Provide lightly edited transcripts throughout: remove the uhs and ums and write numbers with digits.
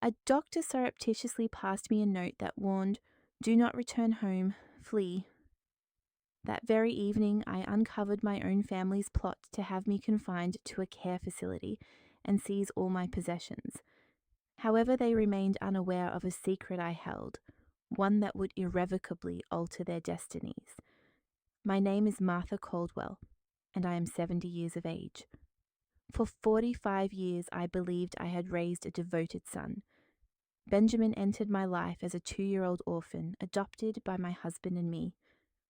A doctor surreptitiously passed me a note that warned, "Do not return home, flee." That very evening, I uncovered my own family's plot to have me confined to a care facility and seize all my possessions. However, they remained unaware of a secret I held, one that would irrevocably alter their destinies. My name is Martha Caldwell, and I am 70 years of age. For 45 years, I believed I had raised a devoted son. Benjamin entered my life as a 2-year-old orphan, adopted by my husband and me.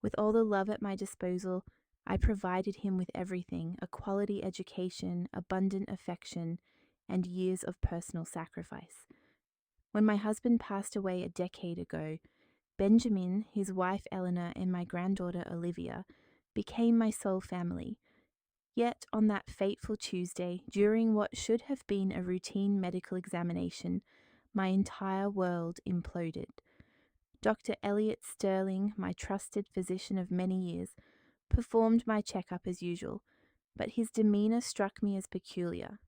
With all the love at my disposal, I provided him with everything: a quality education, abundant affection, and years of personal sacrifice. When my husband passed away a decade ago, Benjamin, his wife Eleanor, and my granddaughter Olivia became my sole family. Yet on that fateful Tuesday, during what should have been a routine medical examination, my entire world imploded. Dr. Elliot Sterling, my trusted physician of many years, performed my checkup as usual, but his demeanor struck me as peculiar.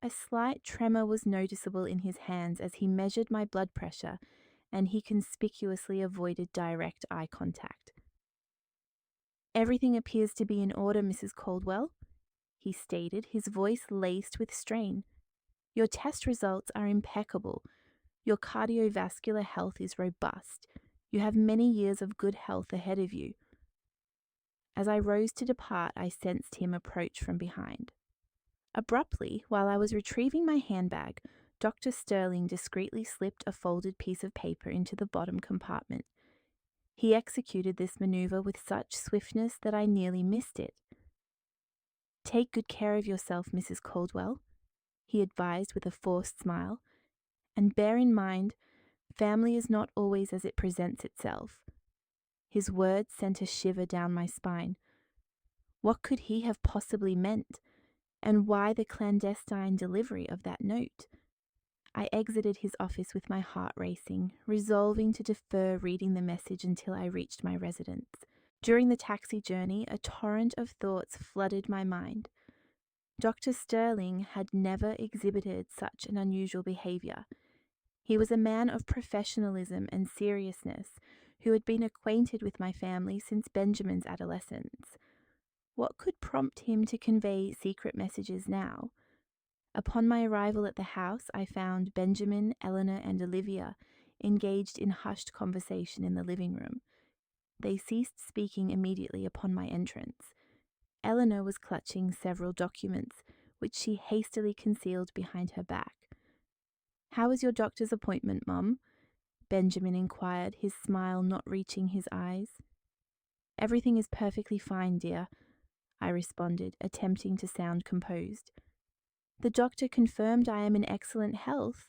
A slight tremor was noticeable in his hands as he measured my blood pressure, and he conspicuously avoided direct eye contact. "Everything appears to be in order, Mrs. Caldwell," he stated, his voice laced with strain. "Your test results are impeccable. Your cardiovascular health is robust. You have many years of good health ahead of you." As I rose to depart, I sensed him approach from behind. Abruptly, while I was retrieving my handbag, Dr. Sterling discreetly slipped a folded piece of paper into the bottom compartment. He executed this maneuver with such swiftness that I nearly missed it. "Take good care of yourself, Mrs. Caldwell," he advised with a forced smile, "and bear in mind, family is not always as it presents itself." His words sent a shiver down my spine. What could he have possibly meant? And why the clandestine delivery of that note? I exited his office with my heart racing, resolving to defer reading the message until I reached my residence. During the taxi journey, a torrent of thoughts flooded my mind. Dr. Sterling had never exhibited such an unusual behavior. He was a man of professionalism and seriousness who had been acquainted with my family since Benjamin's adolescence. What could prompt him to convey secret messages now? Upon my arrival at the house, I found Benjamin, Eleanor, and Olivia engaged in hushed conversation in the living room. They ceased speaking immediately upon my entrance. Eleanor was clutching several documents, which she hastily concealed behind her back. "How was your doctor's appointment, Mum?" Benjamin inquired, his smile not reaching his eyes. "Everything is perfectly fine, dear," I responded, attempting to sound composed. "The doctor confirmed I am in excellent health."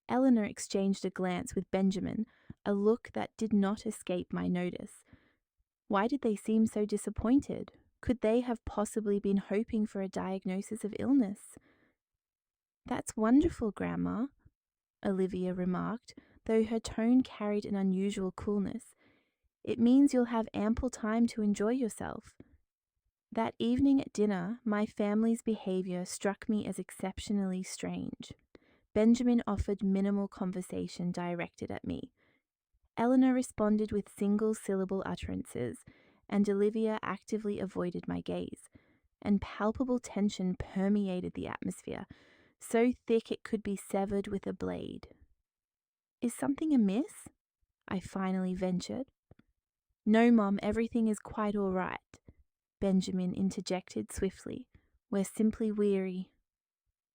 Eleanor exchanged a glance with Benjamin, a look that did not escape my notice. Why did they seem so disappointed? Could they have possibly been hoping for a diagnosis of illness? "That's wonderful, Grandma," Olivia remarked, though her tone carried an unusual coolness. "It means you'll have ample time to enjoy yourself." That evening at dinner, my family's behavior struck me as exceptionally strange. Benjamin offered minimal conversation directed at me. Eleanor responded with single-syllable utterances, and Olivia actively avoided my gaze, and palpable tension permeated the atmosphere, so thick it could be severed with a blade. "Is something amiss?" I finally ventured. "No, Mom, everything is quite all right," Benjamin interjected swiftly. "We're simply weary."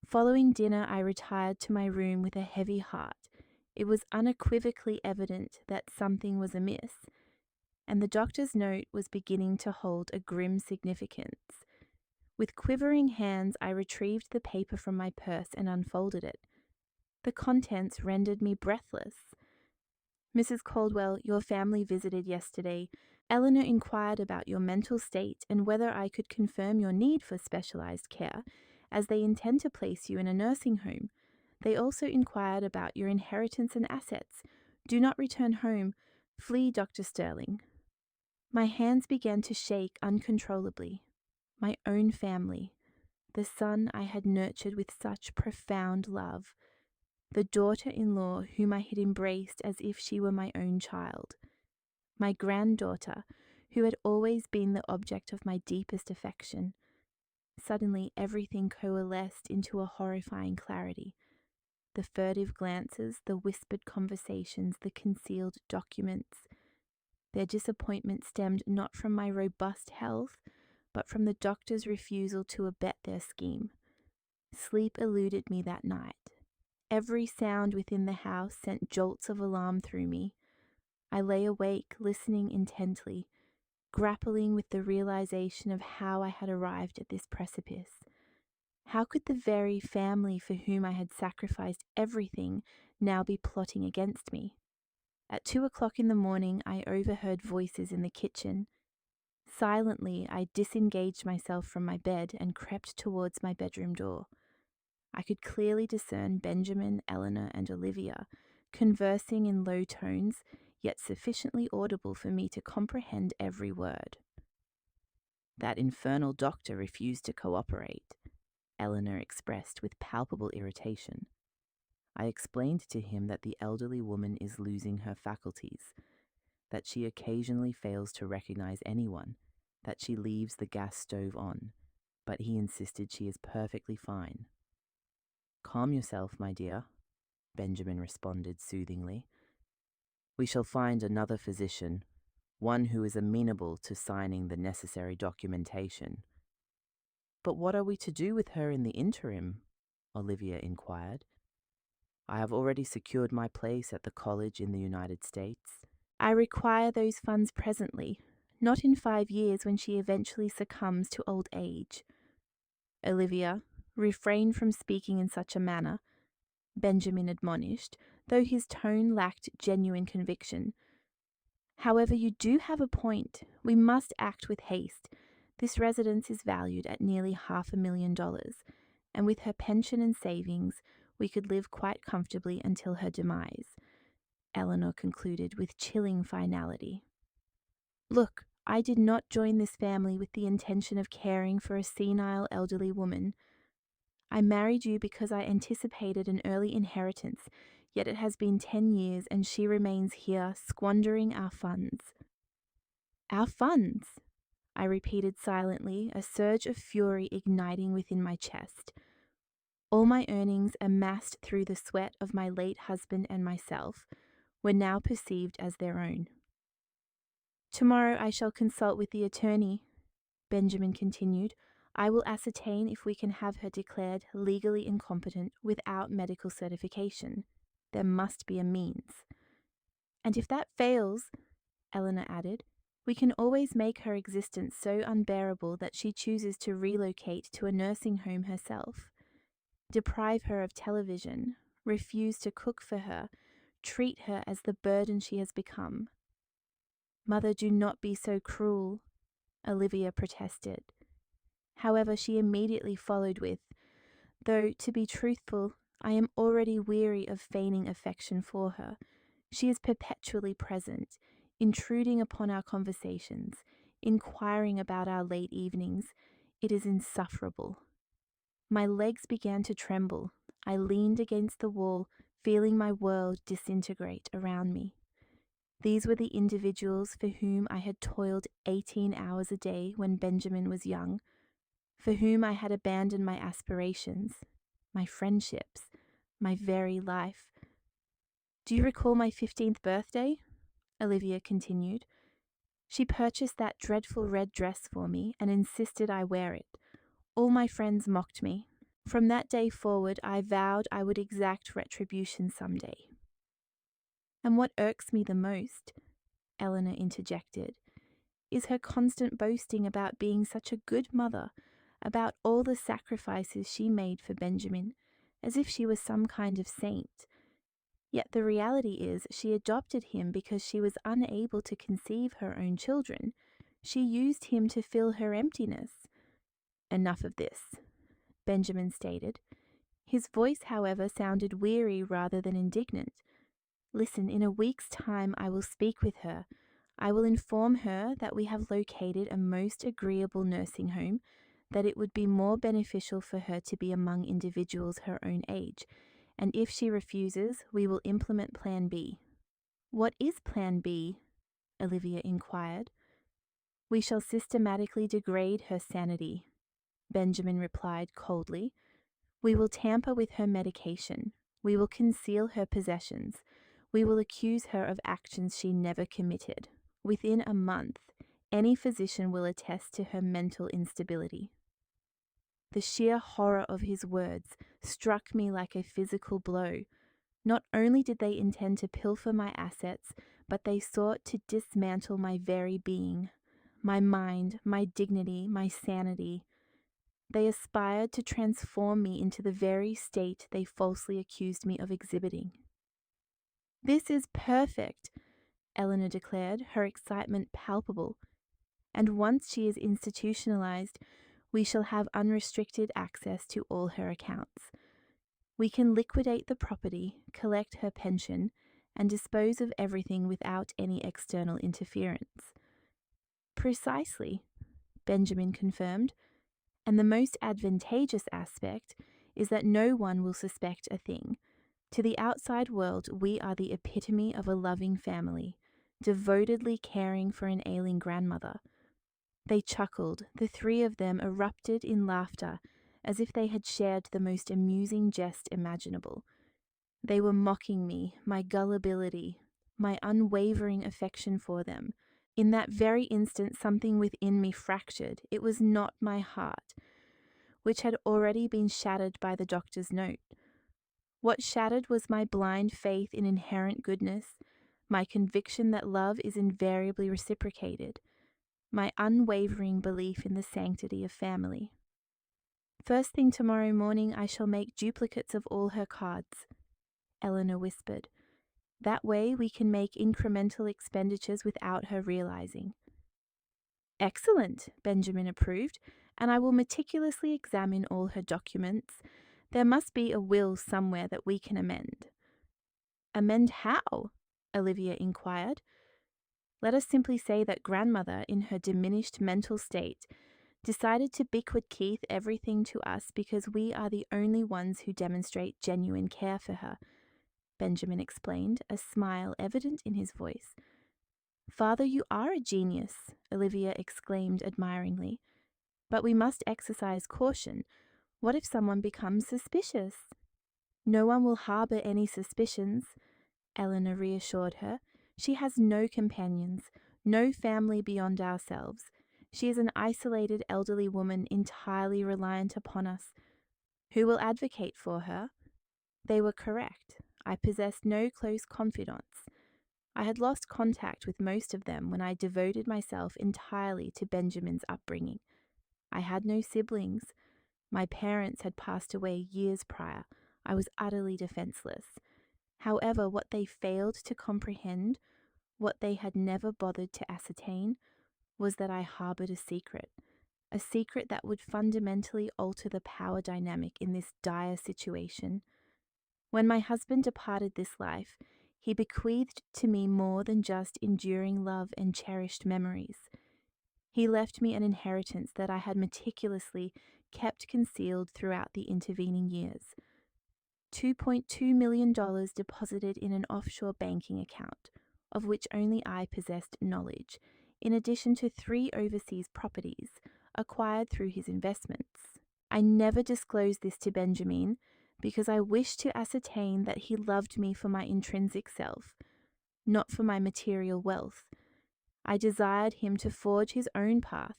Following dinner, I retired to my room with a heavy heart. It was unequivocally evident that something was amiss, and the doctor's note was beginning to hold a grim significance. With quivering hands, I retrieved the paper from my purse and unfolded it. The contents rendered me breathless. "Mrs. Caldwell, your family visited yesterday. Eleanor inquired about your mental state and whether I could confirm your need for specialized care, as they intend to place you in a nursing home. They also inquired about your inheritance and assets. Do not return home. Flee Dr. Sterling." My hands began to shake uncontrollably. My own family, the son I had nurtured with such profound love. the daughter-in-law whom I had embraced as if she were my own child, my granddaughter, who had always been the object of my deepest affection. Suddenly everything coalesced into a horrifying clarity. The furtive glances, the whispered conversations, the concealed documents. Their disappointment stemmed not from my robust health, but from the doctor's refusal to abet their scheme. Sleep eluded me that night. Every sound within the house sent jolts of alarm through me. I lay awake, listening intently, grappling with the realization of how I had arrived at this precipice. How could the very family for whom I had sacrificed everything now be plotting against me? At 2 o'clock in the morning, I overheard voices in the kitchen. Silently, I disengaged myself from my bed and crept towards my bedroom door. I could clearly discern Benjamin, Eleanor, and Olivia conversing in low tones, yet sufficiently audible for me to comprehend every word. "That infernal doctor refused to cooperate," Eleanor expressed with palpable irritation. I explained to him that the elderly woman is losing her faculties, that she occasionally fails to recognize anyone, that she leaves the gas stove on, but he insisted she is perfectly fine. "Calm yourself, my dear," Benjamin responded soothingly. "We shall find another physician, one who is amenable to signing the necessary documentation." "But what are we to do with her in the interim?" Olivia inquired. "I have already secured my place at the college in the United States. I require those funds presently, not in 5 years when she eventually succumbs to old age." "Olivia, refrain from speaking in such a manner," Benjamin admonished, though his tone lacked genuine conviction. "However, you do have a point. We must act with haste. This residence is valued at nearly $500,000, and with her pension and savings, we could live quite comfortably until her demise," Eleanor concluded with chilling finality. "Look, I did not join this family with the intention of caring for a senile elderly woman. I married you because I anticipated an early inheritance, yet it has been 10 years and she remains here squandering our funds." "Our funds?" I repeated silently, a surge of fury igniting within my chest. All my earnings, amassed through the sweat of my late husband and myself, were now perceived as their own. "Tomorrow I shall consult with the attorney," Benjamin continued. "I will ascertain if we can have her declared legally incompetent without medical certification. There must be a means. And if that fails," Eleanor added, "we can always make her existence so unbearable that she chooses to relocate to a nursing home herself. Deprive her of television, refuse to cook for her, treat her as the burden she has become." "Mother, do not be so cruel," Olivia protested. However, she immediately followed with, "Though, to be truthful, I am already weary of feigning affection for her. She is perpetually present, intruding upon our conversations, inquiring about our late evenings. It is insufferable." My legs began to tremble. I leaned against the wall, feeling my world disintegrate around me. These were the individuals for whom I had toiled 18 hours a day when Benjamin was young, for whom I had abandoned my aspirations, my friendships, my very life. "Do you recall my 15th birthday?" Olivia continued. "She purchased that dreadful red dress for me and insisted I wear it. All my friends mocked me. From that day forward, I vowed I would exact retribution someday." "And what irks me the most," Eleanor interjected, "is her constant boasting about being such a good mother, about all the sacrifices she made for Benjamin, as if she was some kind of saint. Yet the reality is she adopted him because she was unable to conceive her own children. She used him to fill her emptiness." "Enough of this," Benjamin stated. His voice, however, sounded weary rather than indignant. "Listen, in a week's time I will speak with her. I will inform her that we have located a most agreeable nursing home, that it would be more beneficial for her to be among individuals her own age, and if she refuses, we will implement Plan B. What is Plan B? Olivia inquired. We shall systematically degrade her sanity, Benjamin replied coldly. We will tamper with her medication. We will conceal her possessions. We will accuse her of actions she never committed. Within a month, any physician will attest to her mental instability. The sheer horror of his words struck me like a physical blow. Not only did they intend to pilfer my assets, but they sought to dismantle my very being, my mind, my dignity, my sanity. They aspired to transform me into the very state they falsely accused me of exhibiting. This is perfect, Eleanor declared, her excitement palpable. And once she is institutionalized, we shall have unrestricted access to all her accounts. We can liquidate the property, collect her pension, and dispose of everything without any external interference. Precisely, Benjamin confirmed, and the most advantageous aspect is that no one will suspect a thing. To the outside world, we are the epitome of a loving family, devotedly caring for an ailing grandmother. They chuckled, the three of them erupted in laughter, as if they had shared the most amusing jest imaginable. They were mocking me, my gullibility, my unwavering affection for them. In that very instant, something within me fractured. It was not my heart, which had already been shattered by the doctor's note. What shattered was my blind faith in inherent goodness, my conviction that love is invariably reciprocated, my unwavering belief in the sanctity of family. First thing tomorrow morning, I shall make duplicates of all her cards, Eleanor whispered. That way we can make incremental expenditures without her realizing. Excellent, Benjamin approved, and I will meticulously examine all her documents. There must be a will somewhere that we can amend. Amend how? Olivia inquired. Let us simply say that grandmother, in her diminished mental state, decided to bequeath Keith everything to us because we are the only ones who demonstrate genuine care for her, Benjamin explained, a smile evident in his voice. Father, you are a genius, Olivia exclaimed admiringly. But we must exercise caution. What if someone becomes suspicious? No one will harbour any suspicions, Eleanor reassured her. She has no companions, no family beyond ourselves. She is an isolated elderly woman entirely reliant upon us. Who will advocate for her? They were correct. I possessed no close confidants. I had lost contact with most of them when I devoted myself entirely to Benjamin's upbringing. I had no siblings. My parents had passed away years prior. I was utterly defenseless. However, what they failed to comprehend, what they had never bothered to ascertain, was that I harbored a secret that would fundamentally alter the power dynamic in this dire situation. When my husband departed this life, he bequeathed to me more than just enduring love and cherished memories. He left me an inheritance that I had meticulously kept concealed throughout the intervening years. $2.2 million deposited in an offshore banking account, of which only I possessed knowledge, in addition to 3 overseas properties acquired through his investments. I never disclosed this to Benjamin because I wished to ascertain that he loved me for my intrinsic self, not for my material wealth. I desired him to forge his own path,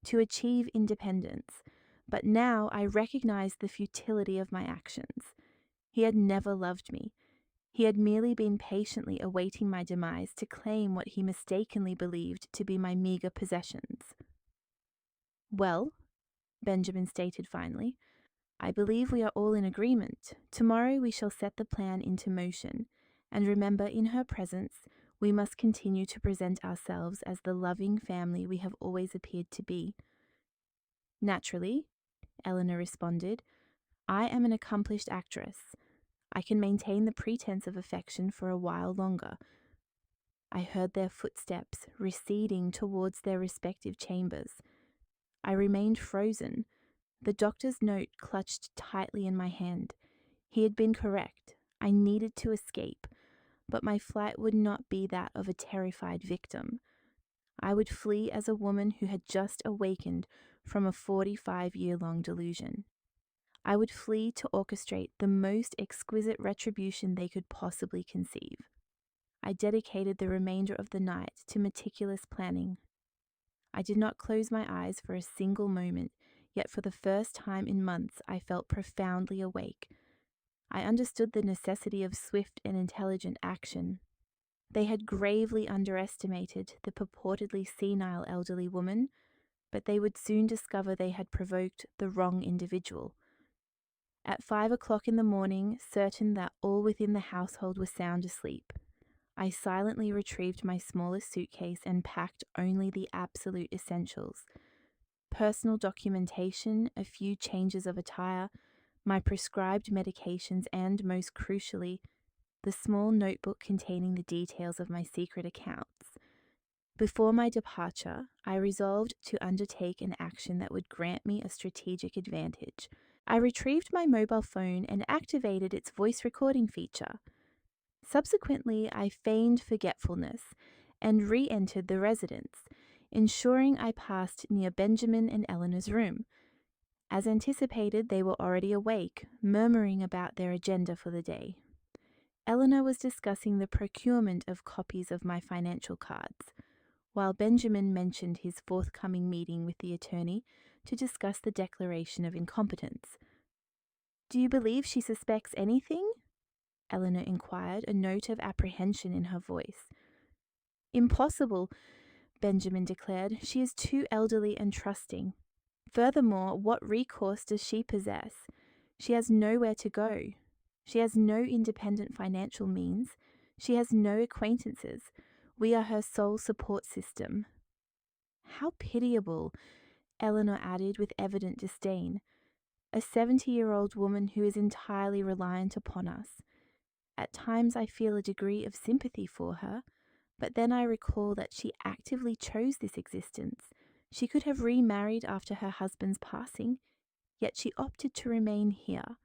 to achieve independence, but now I recognized the futility of my actions. He had never loved me. He had merely been patiently awaiting my demise to claim what he mistakenly believed to be my meager possessions. Well, Benjamin stated finally, I believe we are all in agreement. Tomorrow we shall set the plan into motion, and remember, in her presence, we must continue to present ourselves as the loving family we have always appeared to be. Naturally, Eleanor responded, I am an accomplished actress. I can maintain the pretense of affection for a while longer. I heard their footsteps receding towards their respective chambers. I remained frozen, the doctor's note clutched tightly in my hand. He had been correct. I needed to escape, but my flight would not be that of a terrified victim. I would flee as a woman who had just awakened from a 45-year-long delusion. I would flee to orchestrate the most exquisite retribution they could possibly conceive. I dedicated the remainder of the night to meticulous planning. I did not close my eyes for a single moment, yet for the first time in months I felt profoundly awake. I understood the necessity of swift and intelligent action. They had gravely underestimated the purportedly senile elderly woman, but they would soon discover they had provoked the wrong individual. At 5 o'clock in the morning, certain that all within the household were sound asleep, I silently retrieved my smallest suitcase and packed only the absolute essentials: personal documentation, a few changes of attire, my prescribed medications, and, most crucially, the small notebook containing the details of my secret accounts. Before my departure, I resolved to undertake an action that would grant me a strategic advantage. I retrieved my mobile phone and activated its voice recording feature. Subsequently, I feigned forgetfulness and re-entered the residence, ensuring I passed near Benjamin and Eleanor's room. As anticipated, they were already awake, murmuring about their agenda for the day. Eleanor was discussing the procurement of copies of my financial cards, while Benjamin mentioned his forthcoming meeting with the attorney to discuss the declaration of incompetence. "Do you believe she suspects anything?" Eleanor inquired, a note of apprehension in her voice. "Impossible," Benjamin declared. "She is too elderly and trusting. Furthermore, what recourse does she possess? She has nowhere to go. She has no independent financial means. She has no acquaintances. We are her sole support system." "How pitiable," Eleanor added with evident disdain. "A 70-year-old woman who is entirely reliant upon us. At times I feel a degree of sympathy for her, but then I recall that she actively chose this existence. She could have remarried after her husband's passing, yet she opted to remain here,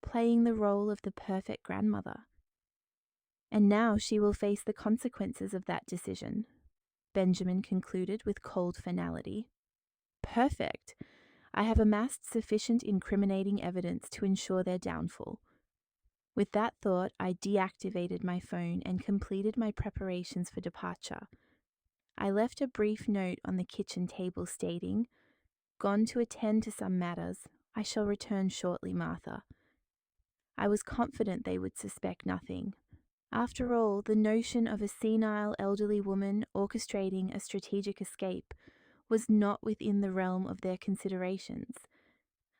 playing the role of the perfect grandmother. And now she will face the consequences of that decision," Benjamin concluded with cold finality. "Perfect. I have amassed sufficient incriminating evidence to ensure their downfall." With that thought, I deactivated my phone and completed my preparations for departure. I left a brief note on the kitchen table stating, "Gone to attend to some matters. I shall return shortly, Martha." I was confident they would suspect nothing. After all, the notion of a senile elderly woman orchestrating a strategic escape was not within the realm of their considerations.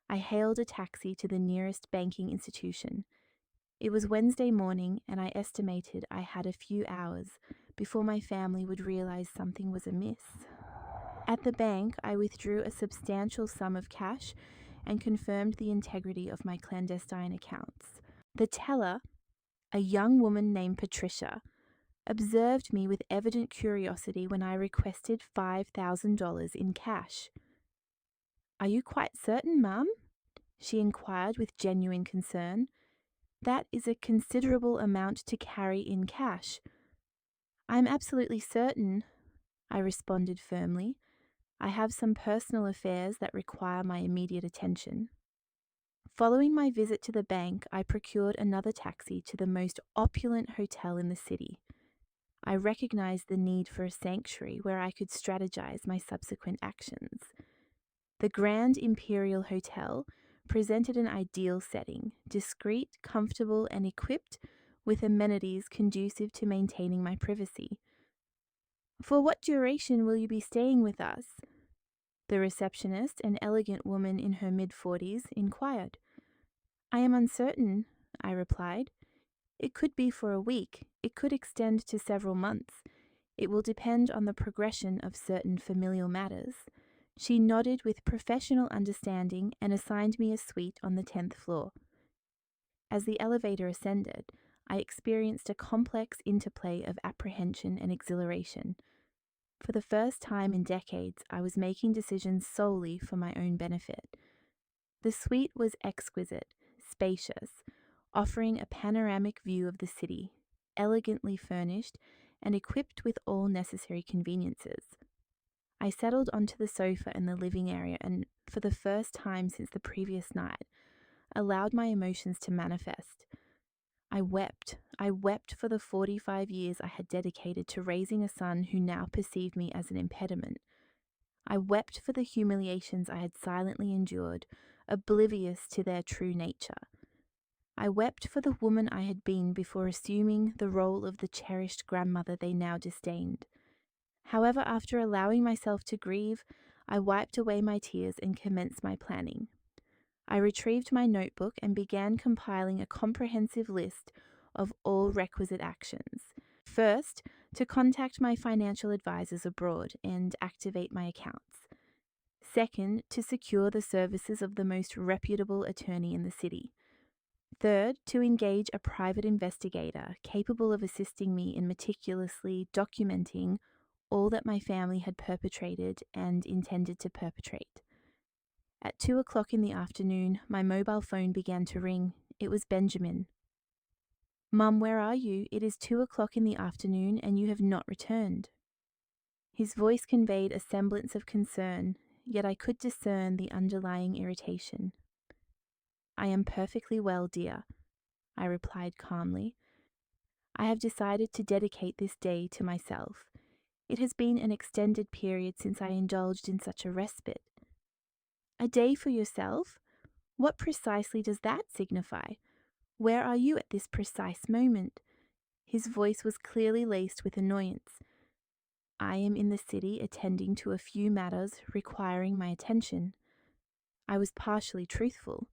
I hailed a taxi to the nearest banking institution. It was Wednesday morning, and I estimated I had a few hours before my family would realize something was amiss. At the bank, I withdrew a substantial sum of cash and confirmed the integrity of my clandestine accounts. The teller, a young woman named Patricia, observed me with evident curiosity when I requested $5,000 in cash. "Are you quite certain, ma'am?" she inquired with genuine concern. "That is a considerable amount to carry in cash." "I am absolutely certain," I responded firmly. "I have some personal affairs that require my immediate attention." Following my visit to the bank, I procured another taxi to the most opulent hotel in the city. I recognized the need for a sanctuary where I could strategize my subsequent actions. The Grand Imperial Hotel presented an ideal setting, discreet, comfortable, and equipped with amenities conducive to maintaining my privacy. "For what duration will you be staying with us?" the receptionist, an elegant woman in her mid-40s, inquired. "I am uncertain," I replied. "It could be for a week. It could extend to several months. It will depend on the progression of certain familial matters." She nodded with professional understanding and assigned me a suite on the 10th floor. As the elevator ascended, I experienced a complex interplay of apprehension and exhilaration. For the first time in decades, I was making decisions solely for my own benefit. The suite was exquisite, spacious, offering a panoramic view of the city, elegantly furnished and equipped with all necessary conveniences. I settled onto the sofa in the living area and, for the first time since the previous night, allowed my emotions to manifest. I wept. I wept for the 45 years I had dedicated to raising a son who now perceived me as an impediment. I wept for the humiliations I had silently endured, oblivious to their true nature. I wept for the woman I had been before assuming the role of the cherished grandmother they now disdained. However, after allowing myself to grieve, I wiped away my tears and commenced my planning. I retrieved my notebook and began compiling a comprehensive list of all requisite actions. First, to contact my financial advisors abroad and activate my accounts. Second, to secure the services of the most reputable attorney in the city. Third, to engage a private investigator capable of assisting me in meticulously documenting all that my family had perpetrated and intended to perpetrate. At 2 o'clock in the afternoon, my mobile phone began to ring. It was Benjamin. "Mum, where are you? It is 2 o'clock in the afternoon and you have not returned." His voice conveyed a semblance of concern, yet I could discern the underlying irritation. "I am perfectly well, dear," I replied calmly. "I have decided to dedicate this day to myself. It has been an extended period since I indulged in such a respite." "A day for yourself? What precisely does that signify? Where are you at this precise moment?" His voice was clearly laced with annoyance. "I am in the city attending to a few matters requiring my attention." I was partially truthful.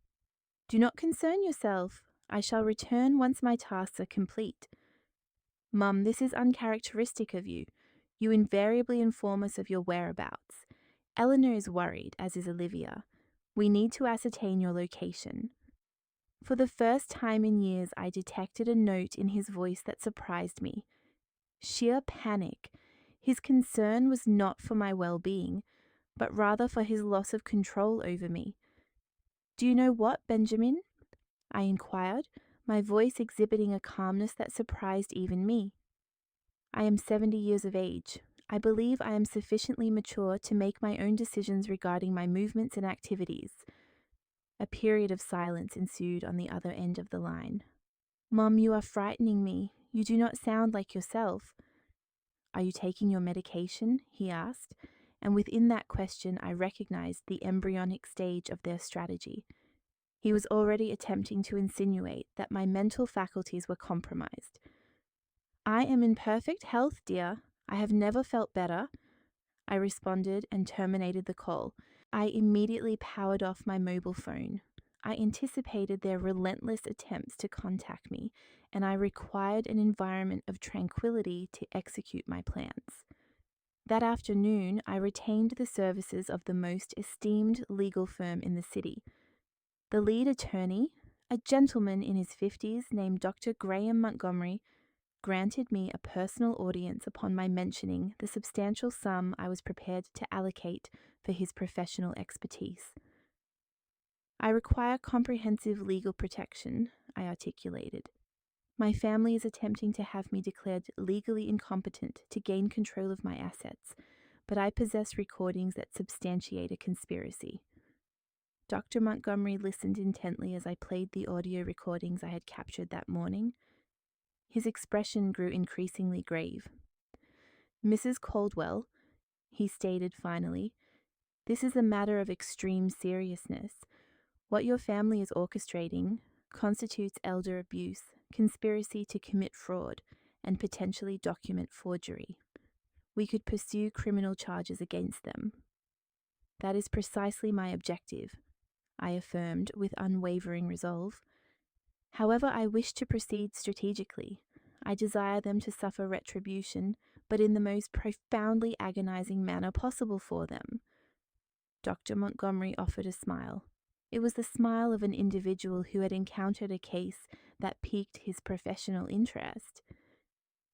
"Do not concern yourself. I shall return once my tasks are complete." "Mum, this is uncharacteristic of you. You invariably inform us of your whereabouts. Eleanor is worried, as is Olivia. We need to ascertain your location." For the first time in years, I detected a note in his voice that surprised me. Sheer panic. His concern was not for my well-being, but rather for his loss of control over me. "Do you know what, Benjamin?" I inquired, my voice exhibiting a calmness that surprised even me. "I am 70 years of age. I believe I am sufficiently mature to make my own decisions regarding my movements and activities." A period of silence ensued on the other end of the line. "Mum, you are frightening me. You do not sound like yourself." "Are you taking your medication?" he asked, and within that question I recognized the embryonic stage of their strategy. He was already attempting to insinuate that my mental faculties were compromised. "I am in perfect health, dear. I have never felt better," I responded and terminated the call. I immediately powered off my mobile phone. I anticipated their relentless attempts to contact me, and I required an environment of tranquility to execute my plans. That afternoon, I retained the services of the most esteemed legal firm in the city. The lead attorney, a gentleman in his 50s named Dr. Graham Montgomery, granted me a personal audience upon my mentioning the substantial sum I was prepared to allocate for his professional expertise. "I require comprehensive legal protection," I articulated. "My family is attempting to have me declared legally incompetent to gain control of my assets, but I possess recordings that substantiate a conspiracy." Dr. Montgomery listened intently as I played the audio recordings I had captured that morning. His expression grew increasingly grave. "Mrs. Caldwell," he stated finally, "this is a matter of extreme seriousness. What your family is orchestrating constitutes elder abuse, conspiracy to commit fraud, and potentially document forgery. We could pursue criminal charges against them." "That is precisely my objective," I affirmed with unwavering resolve. "However, I wish to proceed strategically. I desire them to suffer retribution, but in the most profoundly agonizing manner possible for them." Dr. Montgomery offered a smile. It was the smile of an individual who had encountered a case that piqued his professional interest.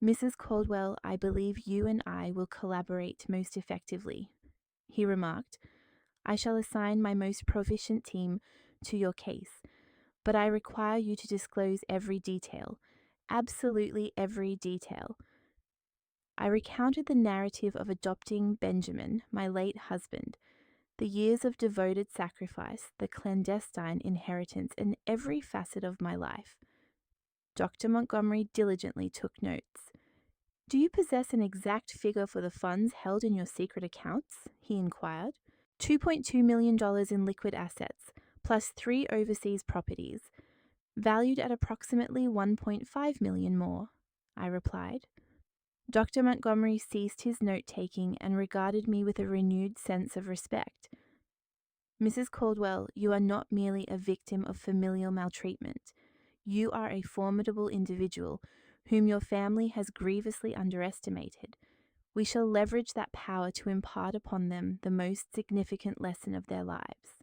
"Mrs. Caldwell, I believe you and I will collaborate most effectively," he remarked. "I shall assign my most proficient team to your case. but I require you to disclose every detail, absolutely every detail. I recounted the narrative of adopting Benjamin, my late husband, the years of devoted sacrifice, the clandestine inheritance, and every facet of my life. Dr. Montgomery diligently took notes. Do you possess an exact figure for the funds held in your secret accounts? He inquired. $2.2 million in liquid assets, plus 3 overseas properties, valued at approximately $1.5 million more, I replied. Dr. Montgomery ceased his note-taking and regarded me with a renewed sense of respect. Mrs. Caldwell, you are not merely a victim of familial maltreatment. You are a formidable individual whom your family has grievously underestimated. We shall leverage that power to impart upon them the most significant lesson of their lives.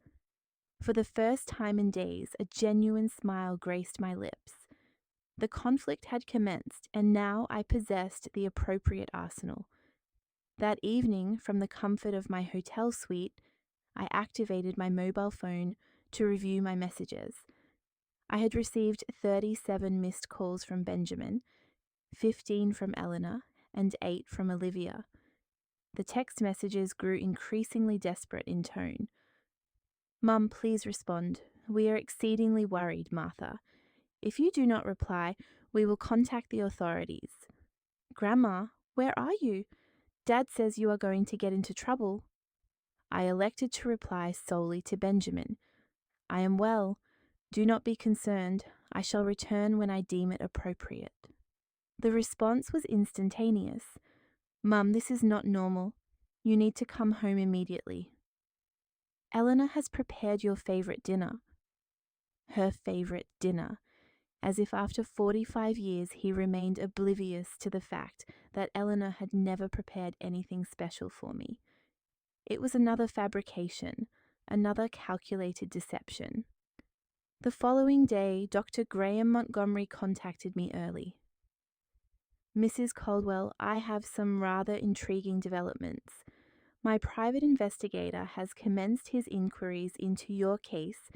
For the first time in days, a genuine smile graced my lips. The conflict had commenced, and now I possessed the appropriate arsenal. That evening, from the comfort of my hotel suite, I activated my mobile phone to review my messages. I had received 37 missed calls from Benjamin, 15 from Eleanor, and 8 from Olivia. The text messages grew increasingly desperate in tone. Mum, please respond. We are exceedingly worried, Martha. If you do not reply, we will contact the authorities. Grandma, where are you? Dad says you are going to get into trouble. I elected to reply solely to Benjamin. I am well. Do not be concerned. I shall return when I deem it appropriate. The response was instantaneous. Mum, this is not normal. You need to come home immediately. Eleanor has prepared your favorite dinner. Her favorite dinner. As if after 45 years he remained oblivious to the fact that Eleanor had never prepared anything special for me. It was another fabrication, another calculated deception. The following day, Dr. Graham Montgomery contacted me early. Mrs. Caldwell, I have some rather intriguing developments. My private investigator has commenced his inquiries into your case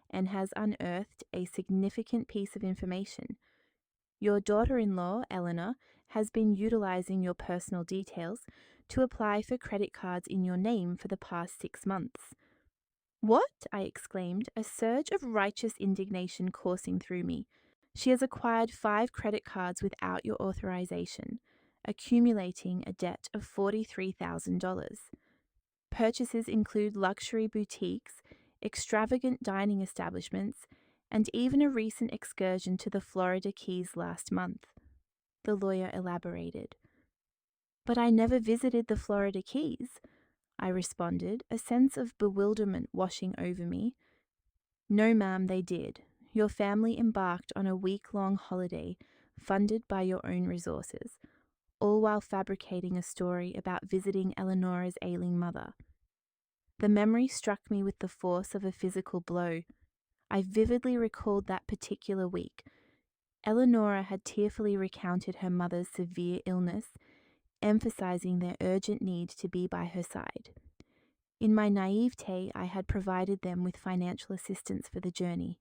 and has unearthed a significant piece of information. Your daughter-in-law, Eleanor, has been utilizing your personal details to apply for credit cards in your name for the past 6 months. What? I exclaimed, a surge of righteous indignation coursing through me. She has acquired 5 credit cards without your authorization, accumulating a debt of $43,000. Purchases include luxury boutiques, extravagant dining establishments, and even a recent excursion to the Florida Keys last month. The lawyer elaborated. But I never visited the Florida Keys, I responded, a sense of bewilderment washing over me. No, ma'am, they did. Your family embarked on a week-long holiday funded by your own resources, all while fabricating a story about visiting Eleanora's ailing mother. The memory struck me with the force of a physical blow. I vividly recalled that particular week. Eleanora had tearfully recounted her mother's severe illness, emphasizing their urgent need to be by her side. In my naivete, I had provided them with financial assistance for the journey,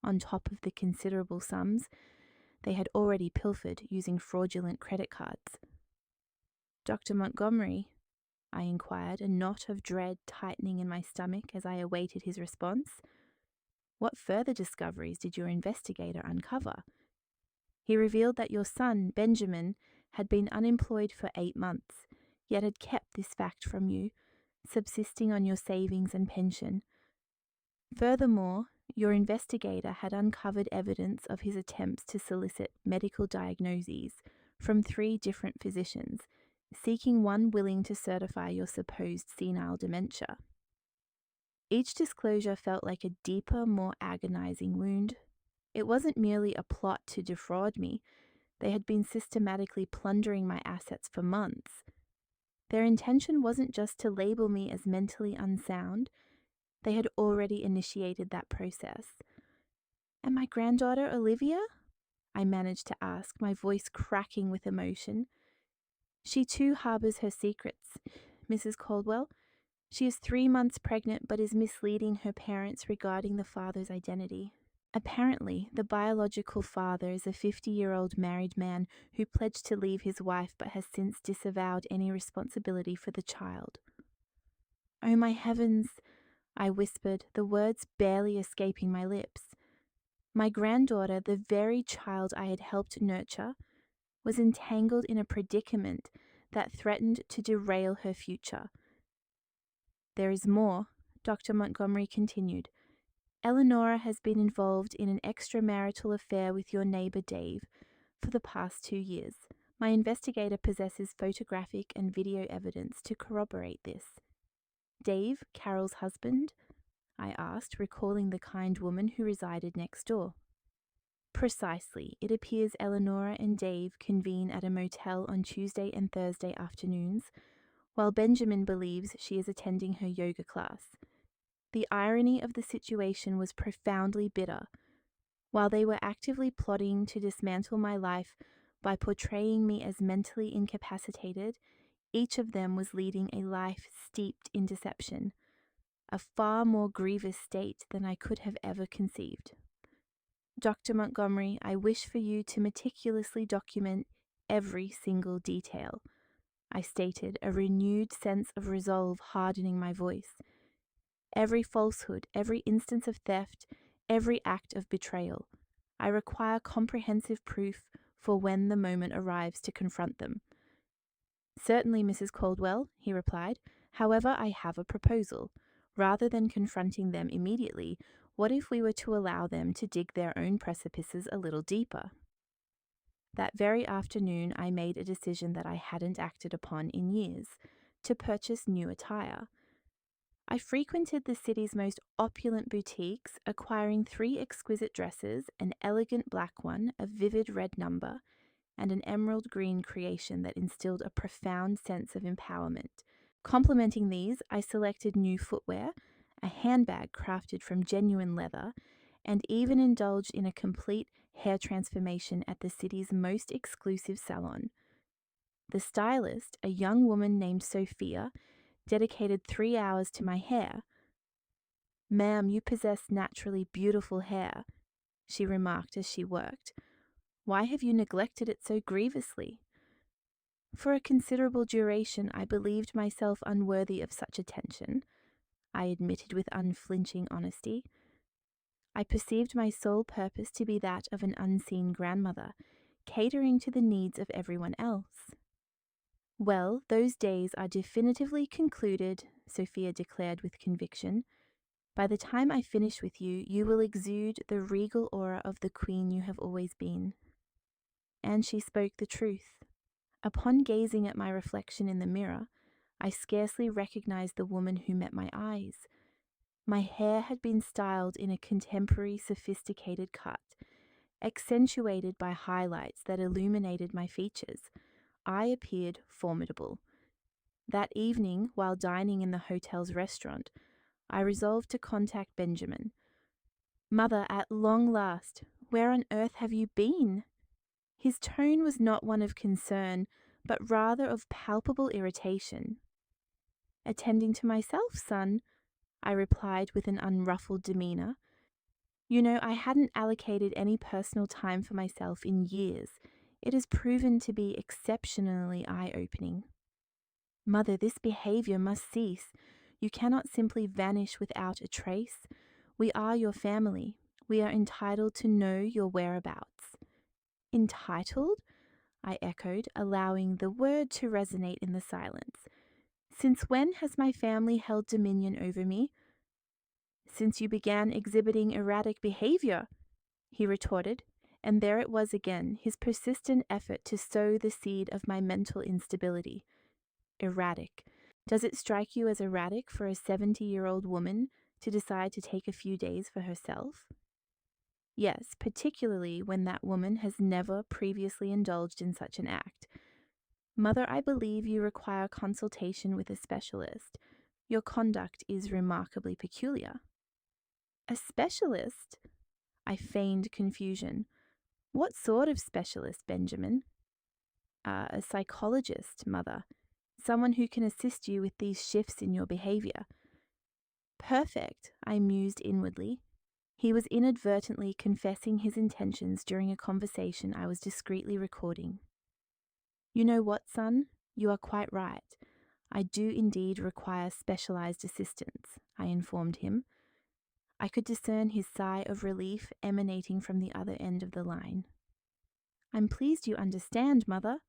on top of the considerable sums they had already pilfered using fraudulent credit cards. Dr. Montgomery, I inquired, a knot of dread tightening in my stomach as I awaited his response. What further discoveries did your investigator uncover? He revealed that your son, Benjamin, had been unemployed for 8 months, yet had kept this fact from you, subsisting on your savings and pension. Furthermore, your investigator had uncovered evidence of his attempts to solicit medical diagnoses from 3 different physicians, seeking one willing to certify your supposed senile dementia. Each disclosure felt like a deeper, more agonizing wound. It wasn't merely a plot to defraud me. They had been systematically plundering my assets for months. Their intention wasn't just to label me as mentally unsound. They had already initiated that process. And my granddaughter, Olivia? I managed to ask, my voice cracking with emotion. She too harbors her secrets, Mrs. Caldwell. She is 3 months pregnant but is misleading her parents regarding the father's identity. Apparently, the biological father is a 50-year-old married man who pledged to leave his wife but has since disavowed any responsibility for the child. Oh my heavens, I whispered, the words barely escaping my lips. My granddaughter, the very child I had helped nurture, was entangled in a predicament that threatened to derail her future. There is more, Dr. Montgomery continued. Eleonora has been involved in an extramarital affair with your neighbor Dave for the past 2 years. My investigator possesses photographic and video evidence to corroborate this. Dave, Carol's husband? I asked, recalling the kind woman who resided next door. Precisely. It appears Eleonora and Dave convene at a motel on Tuesday and Thursday afternoons, while Benjamin believes she is attending her yoga class. The irony of the situation was profoundly bitter. While they were actively plotting to dismantle my life by portraying me as mentally incapacitated, each of them was leading a life steeped in deception, a far more grievous state than I could have ever conceived. Dr. Montgomery, I wish for you to meticulously document every single detail, I stated, a renewed sense of resolve hardening my voice. Every falsehood, every instance of theft, every act of betrayal. I require comprehensive proof for when the moment arrives to confront them. Certainly, Mrs. Caldwell, he replied. However, I have a proposal. Rather than confronting them immediately, what if we were to allow them to dig their own precipices a little deeper? That very afternoon, I made a decision that I hadn't acted upon in years, to purchase new attire. I frequented the city's most opulent boutiques, acquiring 3 exquisite dresses, an elegant black one, a vivid red number, and an emerald green creation that instilled a profound sense of empowerment. Complementing these, I selected new footwear, a handbag crafted from genuine leather, and even indulged in a complete hair transformation at the city's most exclusive salon. The stylist, a young woman named Sophia, dedicated 3 hours to my hair. Ma'am, you possess naturally beautiful hair, she remarked as she worked. Why have you neglected it so grievously? For a considerable duration, I believed myself unworthy of such attention, I admitted with unflinching honesty. I perceived my sole purpose to be that of an unseen grandmother, catering to the needs of everyone else. Well, those days are definitively concluded, Sophia declared with conviction. By the time I finish with you, you will exude the regal aura of the queen you have always been. And she spoke the truth. Upon gazing at my reflection in the mirror, I scarcely recognized the woman who met my eyes. My hair had been styled in a contemporary sophisticated cut, accentuated by highlights that illuminated my features. I appeared formidable. That evening, while dining in the hotel's restaurant, I resolved to contact Benjamin. Mother, at long last, where on earth have you been? His tone was not one of concern, but rather of palpable irritation. Attending to myself, son, I replied with an unruffled demeanor. You know, I hadn't allocated any personal time for myself in years. It has proven to be exceptionally eye-opening. Mother, this behavior must cease. You cannot simply vanish without a trace. We are your family. We are entitled to know your whereabouts. Entitled? I echoed, allowing the word to resonate in the silence. Since when has my family held dominion over me? Since you began exhibiting erratic behavior, he retorted, and there it was again, his persistent effort to sow the seed of my mental instability. Erratic. Does it strike you as erratic for a 70-year-old woman to decide to take a few days for herself? Yes, particularly when that woman has never previously indulged in such an act. Mother, I believe you require consultation with a specialist. Your conduct is remarkably peculiar. A specialist? I feigned confusion. What sort of specialist, Benjamin? A psychologist, Mother. Someone who can assist you with these shifts in your behavior. Perfect, I mused inwardly. He was inadvertently confessing his intentions during a conversation I was discreetly recording. "You know what, son? You are quite right. I do indeed require specialized assistance," I informed him. I could discern his sigh of relief emanating from the other end of the line. "I'm pleased you understand, Mother."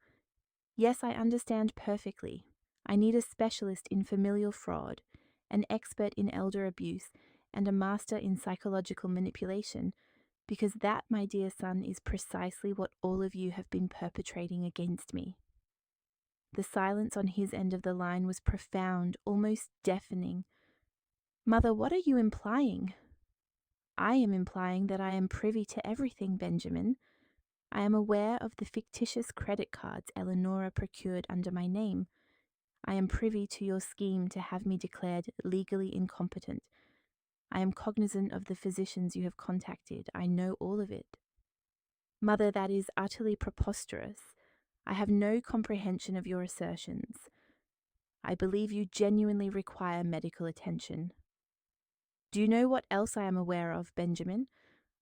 "Yes, I understand perfectly. I need a specialist in familial fraud, an expert in elder abuse, and a master in psychological manipulation, because that, my dear son, is precisely what all of you have been perpetrating against me." The silence on his end of the line was profound, almost deafening. "Mother, what are you implying?" "I am implying that I am privy to everything, Benjamin. I am aware of the fictitious credit cards Eleonora procured under my name. I am privy to your scheme to have me declared legally incompetent. I am cognizant of the physicians you have contacted. I know all of it." "Mother, that is utterly preposterous. I have no comprehension of your assertions. I believe you genuinely require medical attention." "Do you know what else I am aware of, Benjamin?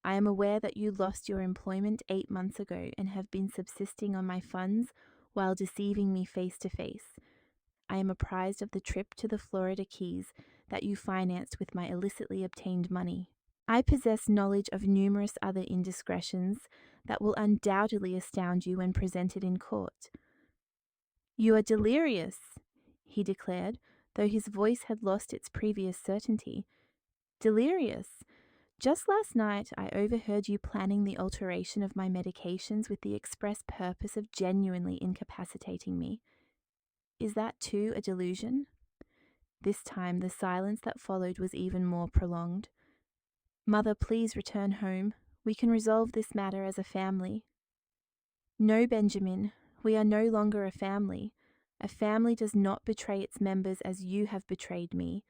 I am aware that you lost your employment 8 months ago and have been subsisting on my funds while deceiving me face to face. I am apprised of the trip to the Florida Keys that you financed with my illicitly obtained money. I possess knowledge of numerous other indiscretions that will undoubtedly astound you when presented in court." "You are delirious," he declared, though his voice had lost its previous certainty. "Delirious. Just last night I overheard you planning the alteration of my medications with the express purpose of genuinely incapacitating me. Is that too a delusion?" This time the silence that followed was even more prolonged. "Mother, please return home. We can resolve this matter as a family." "No, Benjamin, we are no longer a family. A family does not betray its members as you have betrayed me.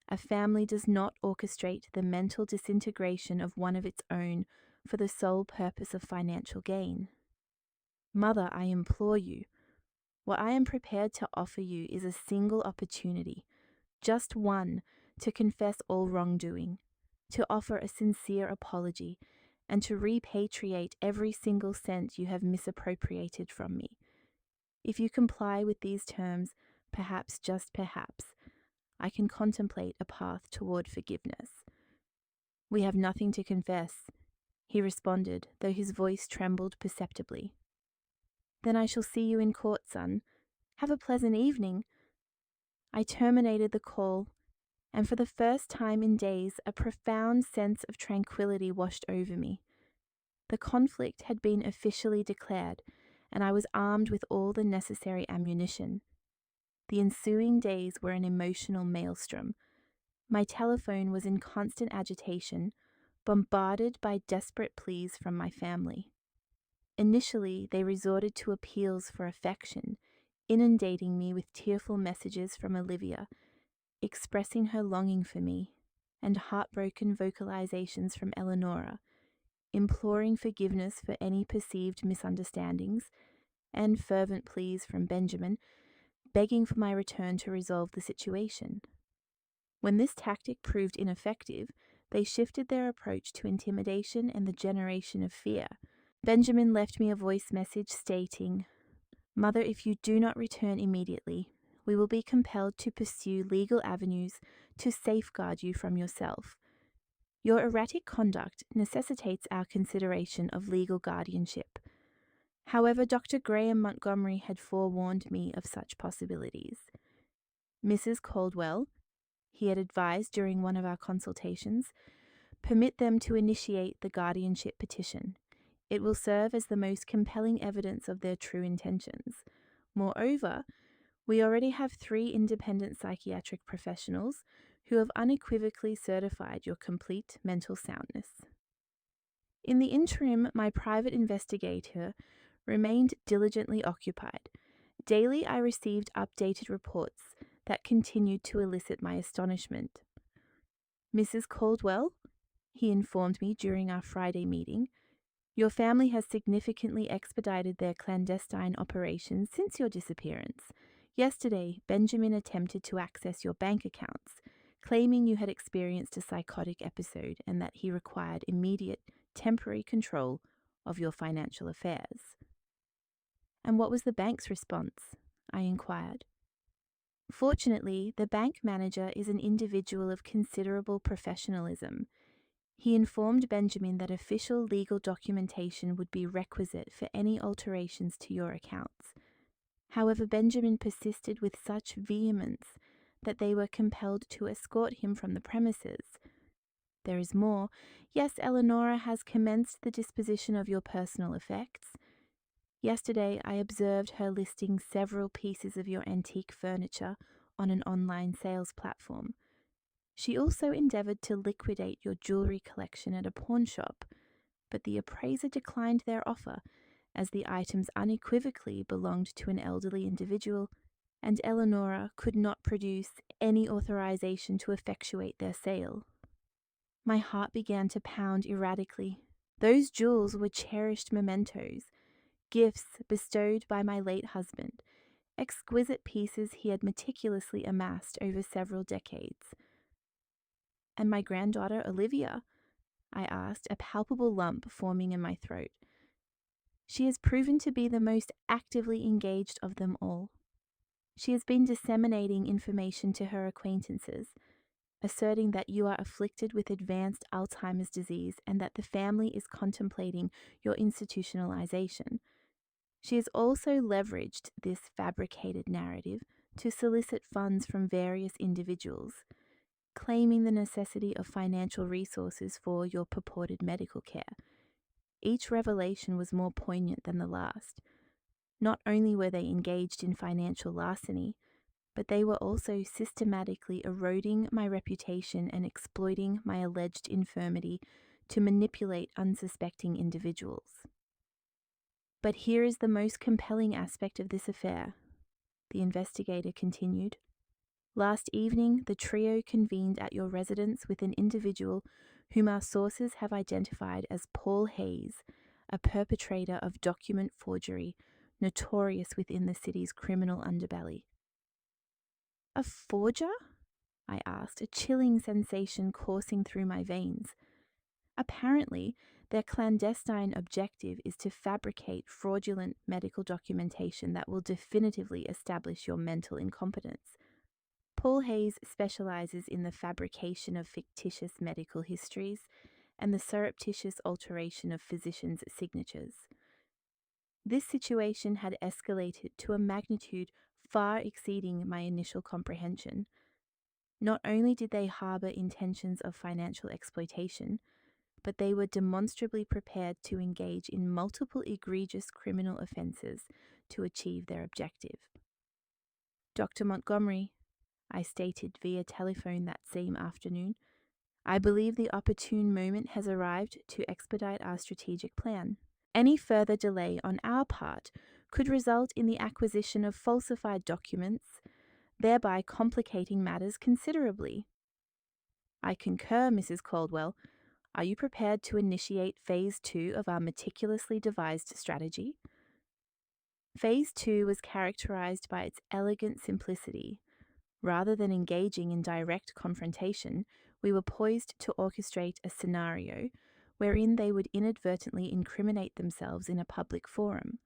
A family does not orchestrate the mental disintegration of one of its own for the sole purpose of financial gain. Mother, I implore you. What I am prepared to offer you is a single opportunity, just one, to confess all wrongdoing, to offer a sincere apology, and to repatriate every single cent you have misappropriated from me. If you comply with these terms, perhaps, just perhaps, I can contemplate a path toward forgiveness." "We have nothing to confess," he responded, though his voice trembled perceptibly. "Then I shall see you in court, son. Have a pleasant evening." I terminated the call, and for the first time in days a profound sense of tranquility washed over me. The conflict had been officially declared, and I was armed with all the necessary ammunition. The ensuing days were an emotional maelstrom. My telephone was in constant agitation, bombarded by desperate pleas from my family. Initially, they resorted to appeals for affection, inundating me with tearful messages from Olivia, expressing her longing for me, and heartbroken vocalizations from Eleonora, imploring forgiveness for any perceived misunderstandings, and fervent pleas from Benjamin, begging for my return to resolve the situation. When this tactic proved ineffective, they shifted their approach to intimidation and the generation of fear. Benjamin left me a voice message stating, "Mother, if you do not return immediately, we will be compelled to pursue legal avenues to safeguard you from yourself. Your erratic conduct necessitates our consideration of legal guardianship. However, Dr. Graham Montgomery had forewarned me of such possibilities. Mrs. Caldwell," he had advised during one of our consultations, "permit them to initiate the guardianship petition. It will serve as the most compelling evidence of their true intentions. Moreover, we already have 3 independent psychiatric professionals who have unequivocally certified your complete mental soundness." In the interim, my private investigator remained diligently occupied. Daily I received updated reports that continued to elicit my astonishment. "Mrs. Caldwell," he informed me during our Friday meeting, "your family has significantly expedited their clandestine operations since your disappearance. Yesterday, Benjamin attempted to access your bank accounts, claiming you had experienced a psychotic episode and that he required immediate, temporary control of your financial affairs. And what was the bank's response? I inquired. Fortunately, the bank manager is an individual of considerable professionalism. He informed Benjamin that official legal documentation would be requisite for any alterations to your accounts. However, Benjamin persisted with such vehemence that they were compelled to escort him from the premises. There is more. Yes, Eleonora has commenced the disposition of your personal effects. Yesterday, I observed her listing several pieces of your antique furniture on an online sales platform. She also endeavored to liquidate your jewelry collection at a pawn shop, but the appraiser declined their offer as the items unequivocally belonged to an elderly individual, and Eleonora could not produce any authorization to effectuate their sale. My heart began to pound erratically. Those jewels were cherished mementos, gifts bestowed by my late husband, exquisite pieces he had meticulously amassed over several decades. And my granddaughter Olivia? I asked, a palpable lump forming in my throat. She has proven to be the most actively engaged of them all. She has been disseminating information to her acquaintances, asserting that you are afflicted with advanced Alzheimer's disease and that the family is contemplating your institutionalization. She has also leveraged this fabricated narrative to solicit funds from various individuals, claiming the necessity of financial resources for your purported medical care. Each revelation was more poignant than the last. Not only were they engaged in financial larceny, but they were also systematically eroding my reputation and exploiting my alleged infirmity to manipulate unsuspecting individuals. But here is the most compelling aspect of this affair, the investigator continued. Last evening, the trio convened at your residence with an individual whom our sources have identified as Paul Hayes, a perpetrator of document forgery, notorious within the city's criminal underbelly. A forger? I asked, a chilling sensation coursing through my veins. Apparently, their clandestine objective is to fabricate fraudulent medical documentation that will definitively establish your mental incompetence. Paul Hayes specializes in the fabrication of fictitious medical histories and the surreptitious alteration of physicians' signatures. This situation had escalated to a magnitude far exceeding my initial comprehension. Not only did they harbor intentions of financial exploitation, but they were demonstrably prepared to engage in multiple egregious criminal offenses to achieve their objective. Dr. Montgomery, I stated via telephone that same afternoon, I believe the opportune moment has arrived to expedite our strategic plan. Any further delay on our part could result in the acquisition of falsified documents, thereby complicating matters considerably. I concur, Mrs. Caldwell. Are you prepared to initiate Phase 2 of our meticulously devised strategy? Phase 2 was characterized by its elegant simplicity. Rather than engaging in direct confrontation, we were poised to orchestrate a scenario wherein they would inadvertently incriminate themselves in a public forum.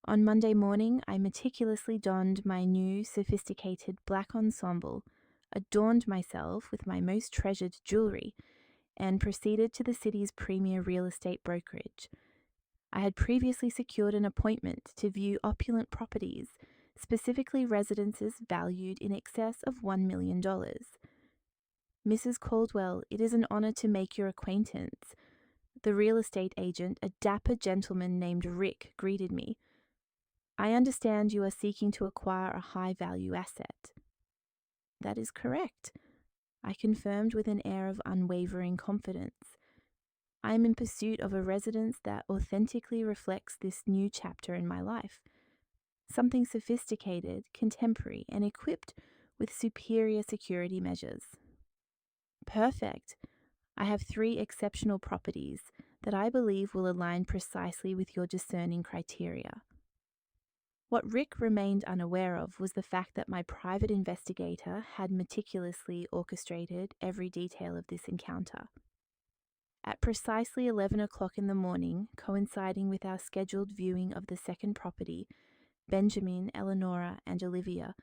On Monday morning, I meticulously donned my new, sophisticated black ensemble, adorned myself with my most treasured jewelry, and proceeded to the city's premier real estate brokerage. I had previously secured an appointment to view opulent properties, specifically residences valued in excess of $1 million. Mrs. Caldwell, it is an honor to make your acquaintance. The real estate agent, a dapper gentleman named Rick, greeted me. I understand you are seeking to acquire a high-value asset. That is correct, I confirmed with an air of unwavering confidence. I am in pursuit of a residence that authentically reflects this new chapter in my life. Something sophisticated, contemporary, and equipped with superior security measures. Perfect. I have 3 exceptional properties that I believe will align precisely with your discerning criteria. What Rick remained unaware of was the fact that my private investigator had meticulously orchestrated every detail of this encounter. At precisely 11 o'clock in the morning, coinciding with our scheduled viewing of the second property, Benjamin, Eleonora, and Olivia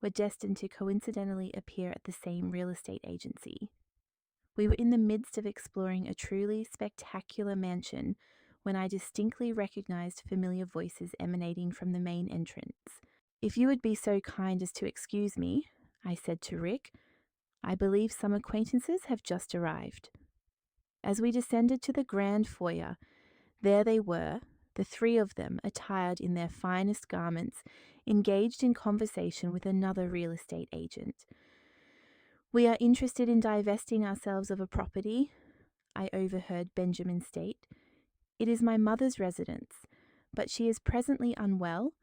were destined to coincidentally appear at the same real estate agency. We were in the midst of exploring a truly spectacular mansion when I distinctly recognized familiar voices emanating from the main entrance. "If you would be so kind as to excuse me," I said to Rick, "I believe some acquaintances have just arrived." As we descended to the grand foyer, there they were, the three of them attired in their finest garments, engaged in conversation with another real estate agent. "We are interested in divesting ourselves of a property," I overheard Benjamin state. "It is my mother's residence, but she is presently unwell,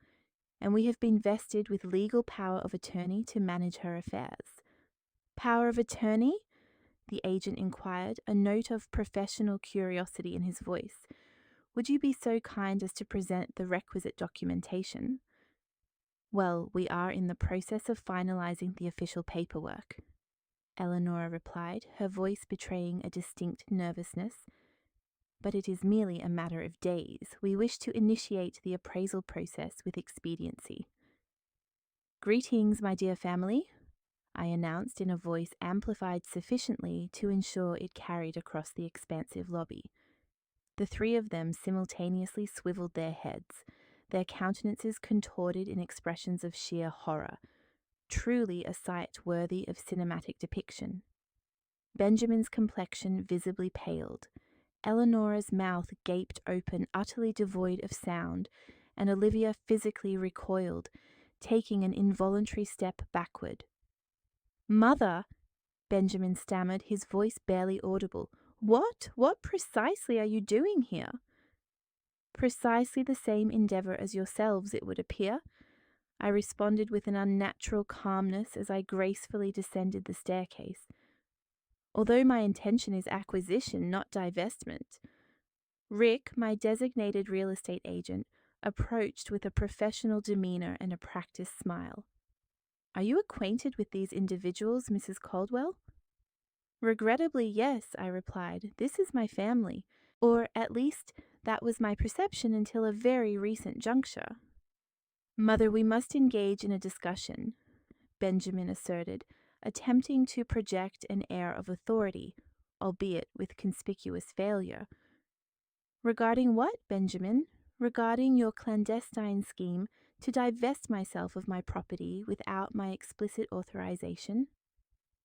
and we have been vested with legal power of attorney to manage her affairs." "Power of attorney?" the agent inquired, a note of professional curiosity in his voice. "Would you be so kind as to present the requisite documentation?" "Well, we are in the process of finalizing the official paperwork," Eleanor replied, her voice betraying a distinct nervousness. "But it is merely a matter of days. We wish to initiate the appraisal process with expediency." "Greetings, my dear family," I announced in a voice amplified sufficiently to ensure it carried across the expansive lobby. The three of them simultaneously swiveled their heads, their countenances contorted in expressions of sheer horror. Truly a sight worthy of cinematic depiction. Benjamin's complexion visibly paled. Eleanor's mouth gaped open, utterly devoid of sound, and Olivia physically recoiled, taking an involuntary step backward. "Mother," Benjamin stammered, his voice barely audible. What precisely are you doing here?" "Precisely the same endeavour as yourselves, it would appear," I responded with an unnatural calmness as I gracefully descended the staircase. "Although my intention is acquisition, not divestment." Rick, my designated real estate agent, approached with a professional demeanour and a practiced smile. "Are you acquainted with these individuals, Mrs. Caldwell?" "Regrettably, yes," I replied. "This is my family. Or, at least, that was my perception until a very recent juncture." "Mother, we must engage in a discussion," Benjamin asserted, attempting to project an air of authority, albeit with conspicuous failure. "Regarding what, Benjamin?" "Regarding your clandestine scheme to divest myself of my property without my explicit authorization.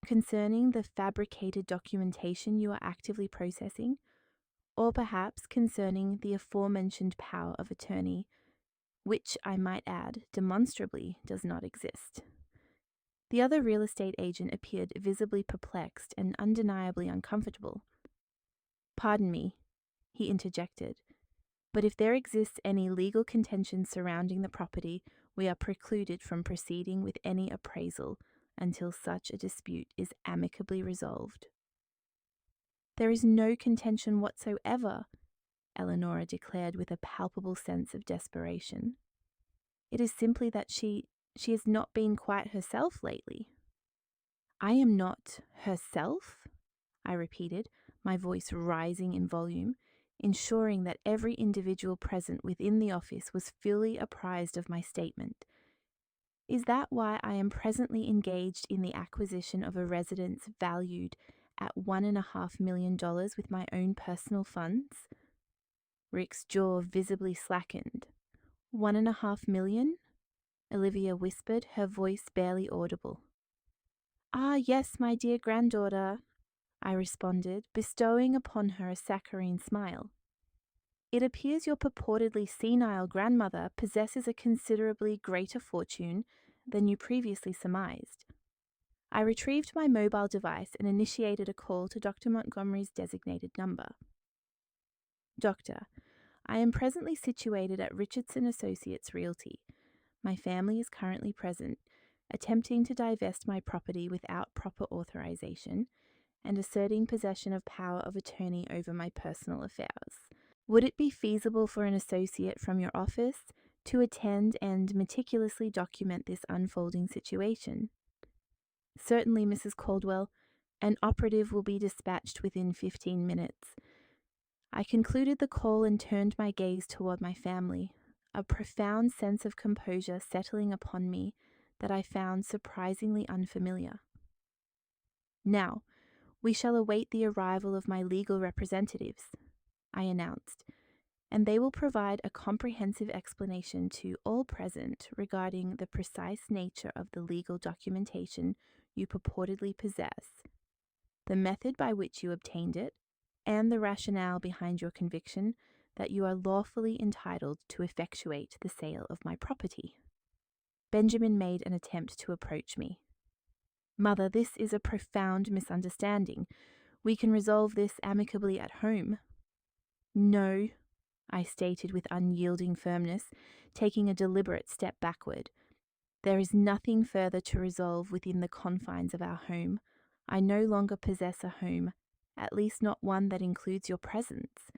Concerning the fabricated documentation you are actively processing, or perhaps concerning the aforementioned power of attorney, which, I might add, demonstrably does not exist." The other real estate agent appeared visibly perplexed and undeniably uncomfortable. "Pardon me," he interjected, "but if there exists any legal contention surrounding the property, we are precluded from proceeding with any appraisal until such a dispute is amicably resolved." "There is no contention whatsoever," Eleanora declared with a palpable sense of desperation. "It is simply that she has not been quite herself lately." "I am not herself?" I repeated, my voice rising in volume, ensuring that every individual present within the office was fully apprised of my statement. "Is that why I am presently engaged in the acquisition of a residence valued at $1.5 million with my own personal funds?" Rick's jaw visibly slackened. $1.5 million? Olivia whispered, her voice barely audible. "Ah, yes, my dear granddaughter," I responded, bestowing upon her a saccharine smile. "It appears your purportedly senile grandmother possesses a considerably greater fortune than you previously surmised." I retrieved my mobile device and initiated a call to Dr. Montgomery's designated number. "Doctor, I am presently situated at Richardson Associates Realty. My family is currently present, attempting to divest my property without proper authorization and asserting possession of power of attorney over my personal affairs. Would it be feasible for an associate from your office to attend and meticulously document this unfolding situation. Certainly, Mrs. Caldwell, an operative will be dispatched within 15 minutes. I concluded the call and turned my gaze toward my family, a profound sense of composure settling upon me that I found surprisingly unfamiliar. Now, we shall await the arrival of my legal representatives, I announced, and they will provide a comprehensive explanation to all present regarding the precise nature of the legal documentation you purportedly possess, the method by which you obtained it, and the rationale behind your conviction that you are lawfully entitled to effectuate the sale of my property. Benjamin made an attempt to approach me. Mother, this is a profound misunderstanding. We can resolve this amicably at home. No, I stated with unyielding firmness, taking a deliberate step backward. There is nothing further to resolve within the confines of our home. I no longer possess a home, at least not one that includes your presence.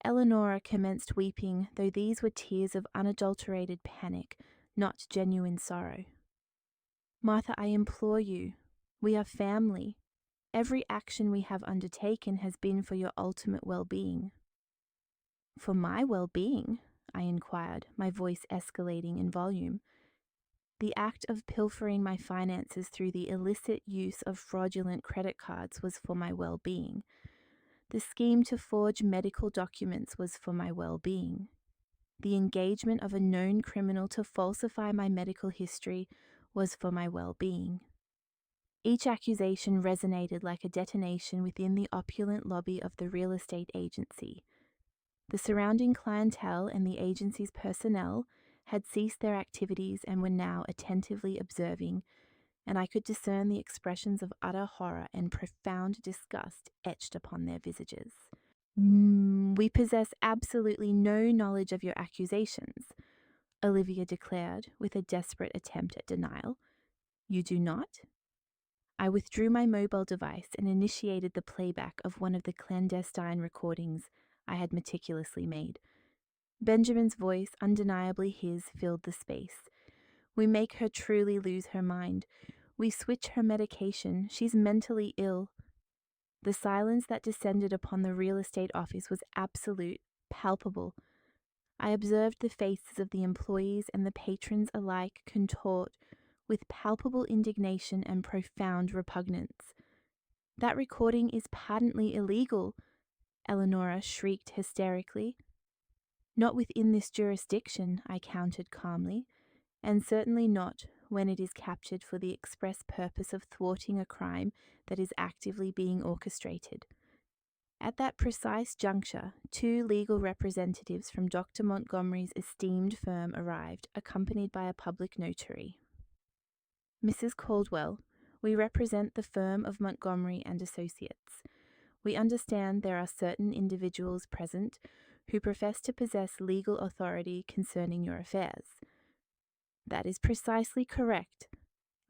Eleanora commenced weeping, though these were tears of unadulterated panic, not genuine sorrow. Martha, I implore you, we are family. Every action we have undertaken has been for your ultimate well-being. For my well-being? I inquired, my voice escalating in volume. The act of pilfering my finances through the illicit use of fraudulent credit cards was for my well-being. The scheme to forge medical documents was for my well-being. The engagement of a known criminal to falsify my medical history was for my well-being. Each accusation resonated like a detonation within the opulent lobby of the real estate agency. The surrounding clientele and the agency's personnel had ceased their activities and were now attentively observing, and I could discern the expressions of utter horror and profound disgust etched upon their visages. We possess absolutely no knowledge of your accusations, Olivia declared with a desperate attempt at denial. You do not? I withdrew my mobile device and initiated the playback of one of the clandestine recordings I had meticulously made. Benjamin's voice, undeniably his, filled the space. We make her truly lose her mind. We switch her medication. She's mentally ill. The silence that descended upon the real estate office was absolute, palpable. I observed the faces of the employees and the patrons alike contort with palpable indignation and profound repugnance. That recording is patently illegal, Eleanora shrieked hysterically. Not within this jurisdiction, I countered calmly, and certainly not when it is captured for the express purpose of thwarting a crime that is actively being orchestrated. At that precise juncture, 2 legal representatives from Dr. Montgomery's esteemed firm arrived, accompanied by a public notary. Mrs. Caldwell, we represent the firm of Montgomery and Associates. We understand there are certain individuals present who profess to possess legal authority concerning your affairs. That is precisely correct,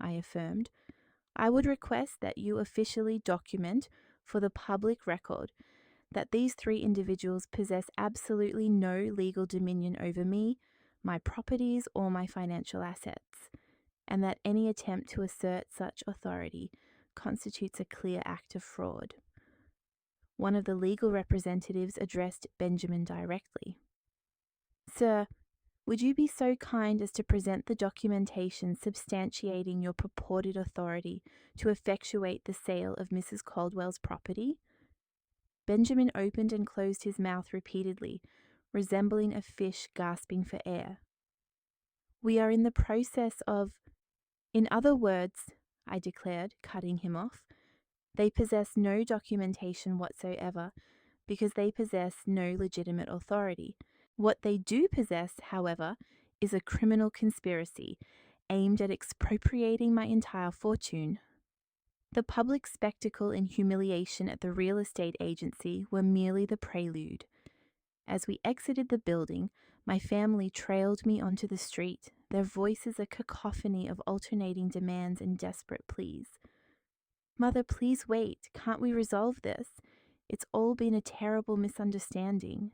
I affirmed. I would request that you officially document for the public record that these 3 individuals possess absolutely no legal dominion over me, my properties, or my financial assets, and that any attempt to assert such authority constitutes a clear act of fraud. One of the legal representatives addressed Benjamin directly. Sir, would you be so kind as to present the documentation substantiating your purported authority to effectuate the sale of Mrs. Caldwell's property? Benjamin opened and closed his mouth repeatedly, resembling a fish gasping for air. We are in the process of... In other words, I declared, cutting him off, they possess no documentation whatsoever because they possess no legitimate authority. What they do possess, however, is a criminal conspiracy aimed at expropriating my entire fortune. The public spectacle and humiliation at the real estate agency were merely the prelude. As we exited the building, my family trailed me onto the street, their voices a cacophony of alternating demands and desperate pleas. Mother, please wait. Can't we resolve this? It's all been a terrible misunderstanding.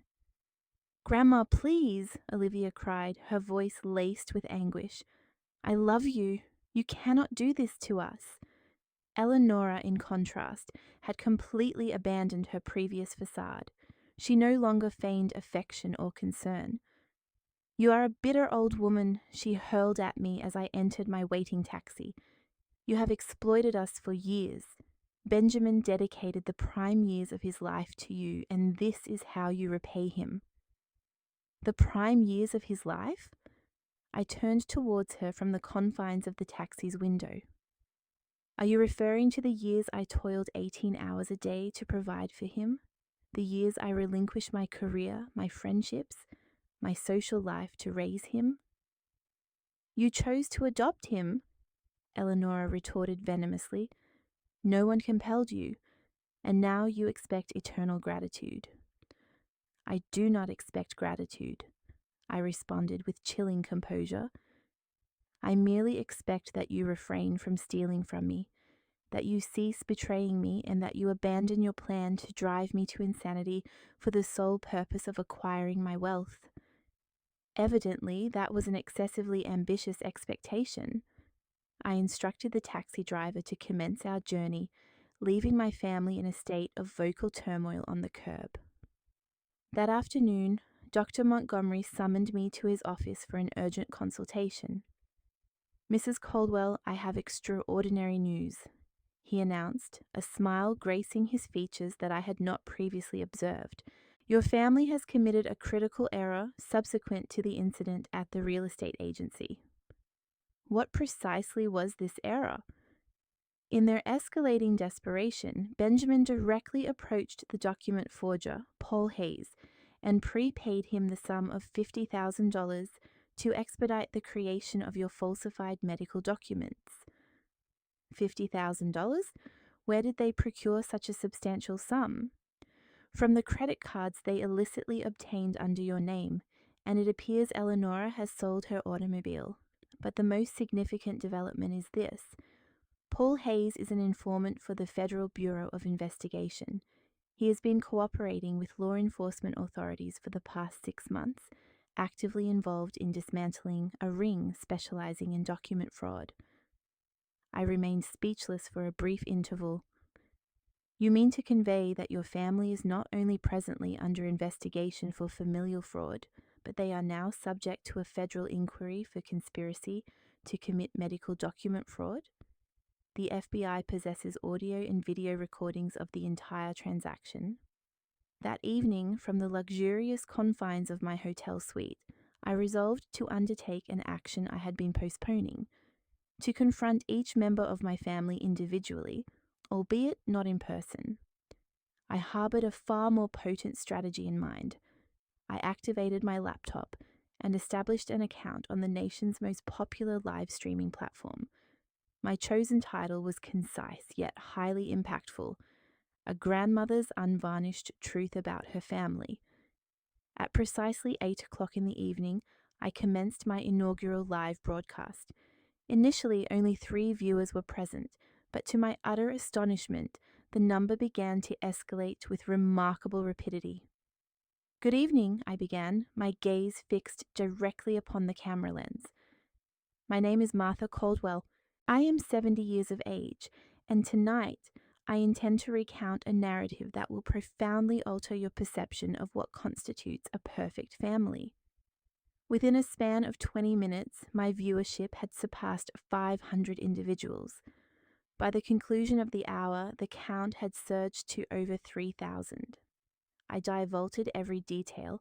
"Grandma, please," Olivia cried, her voice laced with anguish. "I love you. You cannot do this to us." Eleonora, in contrast, had completely abandoned her previous facade. She no longer feigned affection or concern. "You are a bitter old woman," she hurled at me as I entered my waiting taxi. "You have exploited us for years. Benjamin dedicated the prime years of his life to you, and this is how you repay him." The prime years of his life? I turned towards her from the confines of the taxi's window. "Are you referring to the years I toiled 18 hours a day to provide for him? The years I relinquished my career, my friendships, my social life to raise him?" "You chose to adopt him," Eleonora retorted venomously. "No one compelled you, and now you expect eternal gratitude." "I do not expect gratitude," I responded with chilling composure. "I merely expect that you refrain from stealing from me, that you cease betraying me, and that you abandon your plan to drive me to insanity for the sole purpose of acquiring my wealth." Evidently, that was an excessively ambitious expectation. I instructed the taxi driver to commence our journey, leaving my family in a state of vocal turmoil on the curb. That afternoon, Dr. Montgomery summoned me to his office for an urgent consultation. "Mrs. Caldwell, I have extraordinary news," he announced, a smile gracing his features that I had not previously observed. "Your family has committed a critical error subsequent to the incident at the real estate agency." What precisely was this error? In their escalating desperation, Benjamin directly approached the document forger, Paul Hayes, and prepaid him the sum of $50,000 to expedite the creation of your falsified medical documents. $50,000? Where did they procure such a substantial sum? From the credit cards they illicitly obtained under your name, and it appears Eleonora has sold her automobile. But the most significant development is this. Paul Hayes is an informant for the Federal Bureau of Investigation. He has been cooperating with law enforcement authorities for the past 6 months, actively involved in dismantling a ring specializing in document fraud. I remained speechless for a brief interval. "You mean to convey that your family is not only presently under investigation for familial fraud, but they are now subject to a federal inquiry for conspiracy to commit medical document fraud? The FBI possesses audio and video recordings of the entire transaction." That evening, from the luxurious confines of my hotel suite, I resolved to undertake an action I had been postponing, to confront each member of my family individually, albeit not in person. I harbored a far more potent strategy in mind. I activated my laptop and established an account on the nation's most popular live streaming platform. My chosen title was concise yet highly impactful: "A Grandmother's Unvarnished Truth About Her Family." At precisely 8 o'clock in the evening, I commenced my inaugural live broadcast. Initially, only 3 viewers were present, but to my utter astonishment, the number began to escalate with remarkable rapidity. "Good evening," I began, my gaze fixed directly upon the camera lens. "My name is Martha Caldwell. I am 70 years of age, and tonight I intend to recount a narrative that will profoundly alter your perception of what constitutes a perfect family." Within a span of 20 minutes, my viewership had surpassed 500 individuals. By the conclusion of the hour, the count had surged to over 3,000. I divulged every detail,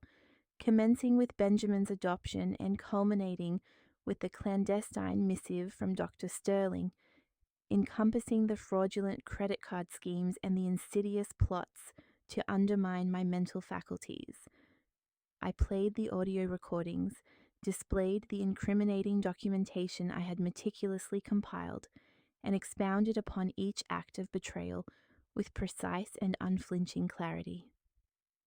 commencing with Benjamin's adoption and culminating with the clandestine missive from Dr. Sterling, encompassing the fraudulent credit card schemes and the insidious plots to undermine my mental faculties. I played the audio recordings, displayed the incriminating documentation I had meticulously compiled, and expounded upon each act of betrayal with precise and unflinching clarity.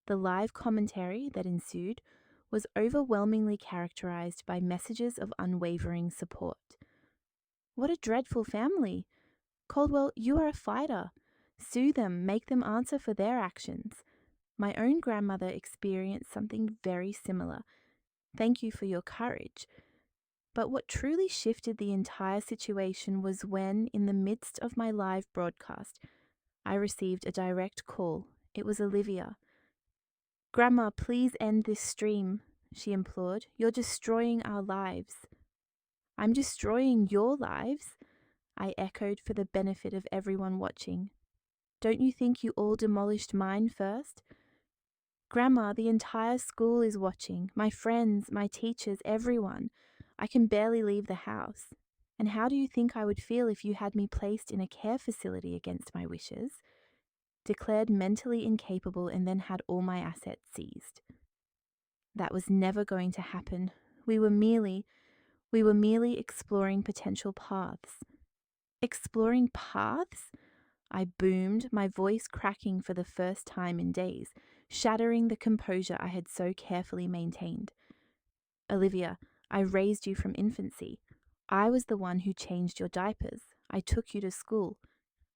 The live commentary that ensued was overwhelmingly characterized by messages of unwavering support. "What a dreadful family! Caldwell, you are a fighter. Sue them, make them answer for their actions. My own grandmother experienced something very similar. Thank you for your courage. But what truly shifted the entire situation was when, in the midst of my live broadcast, I received a direct call. It was Olivia. "Grandma, please end this stream," she implored. "You're destroying our lives." "I'm destroying your lives?" I echoed for the benefit of everyone watching. "Don't you think you all demolished mine first?" "Grandma, the entire school is watching. My friends, my teachers, everyone. I can barely leave the house. And how do you think I would feel if you had me placed in a care facility against my wishes, declared mentally incapable, and then had all my assets seized?" That was never going to happen. We were merely exploring potential paths. Exploring paths? I boomed, my voice cracking for the first time in days, shattering the composure I had so carefully maintained. "Olivia, I raised you from infancy. I was the one who changed your diapers. I took you to school.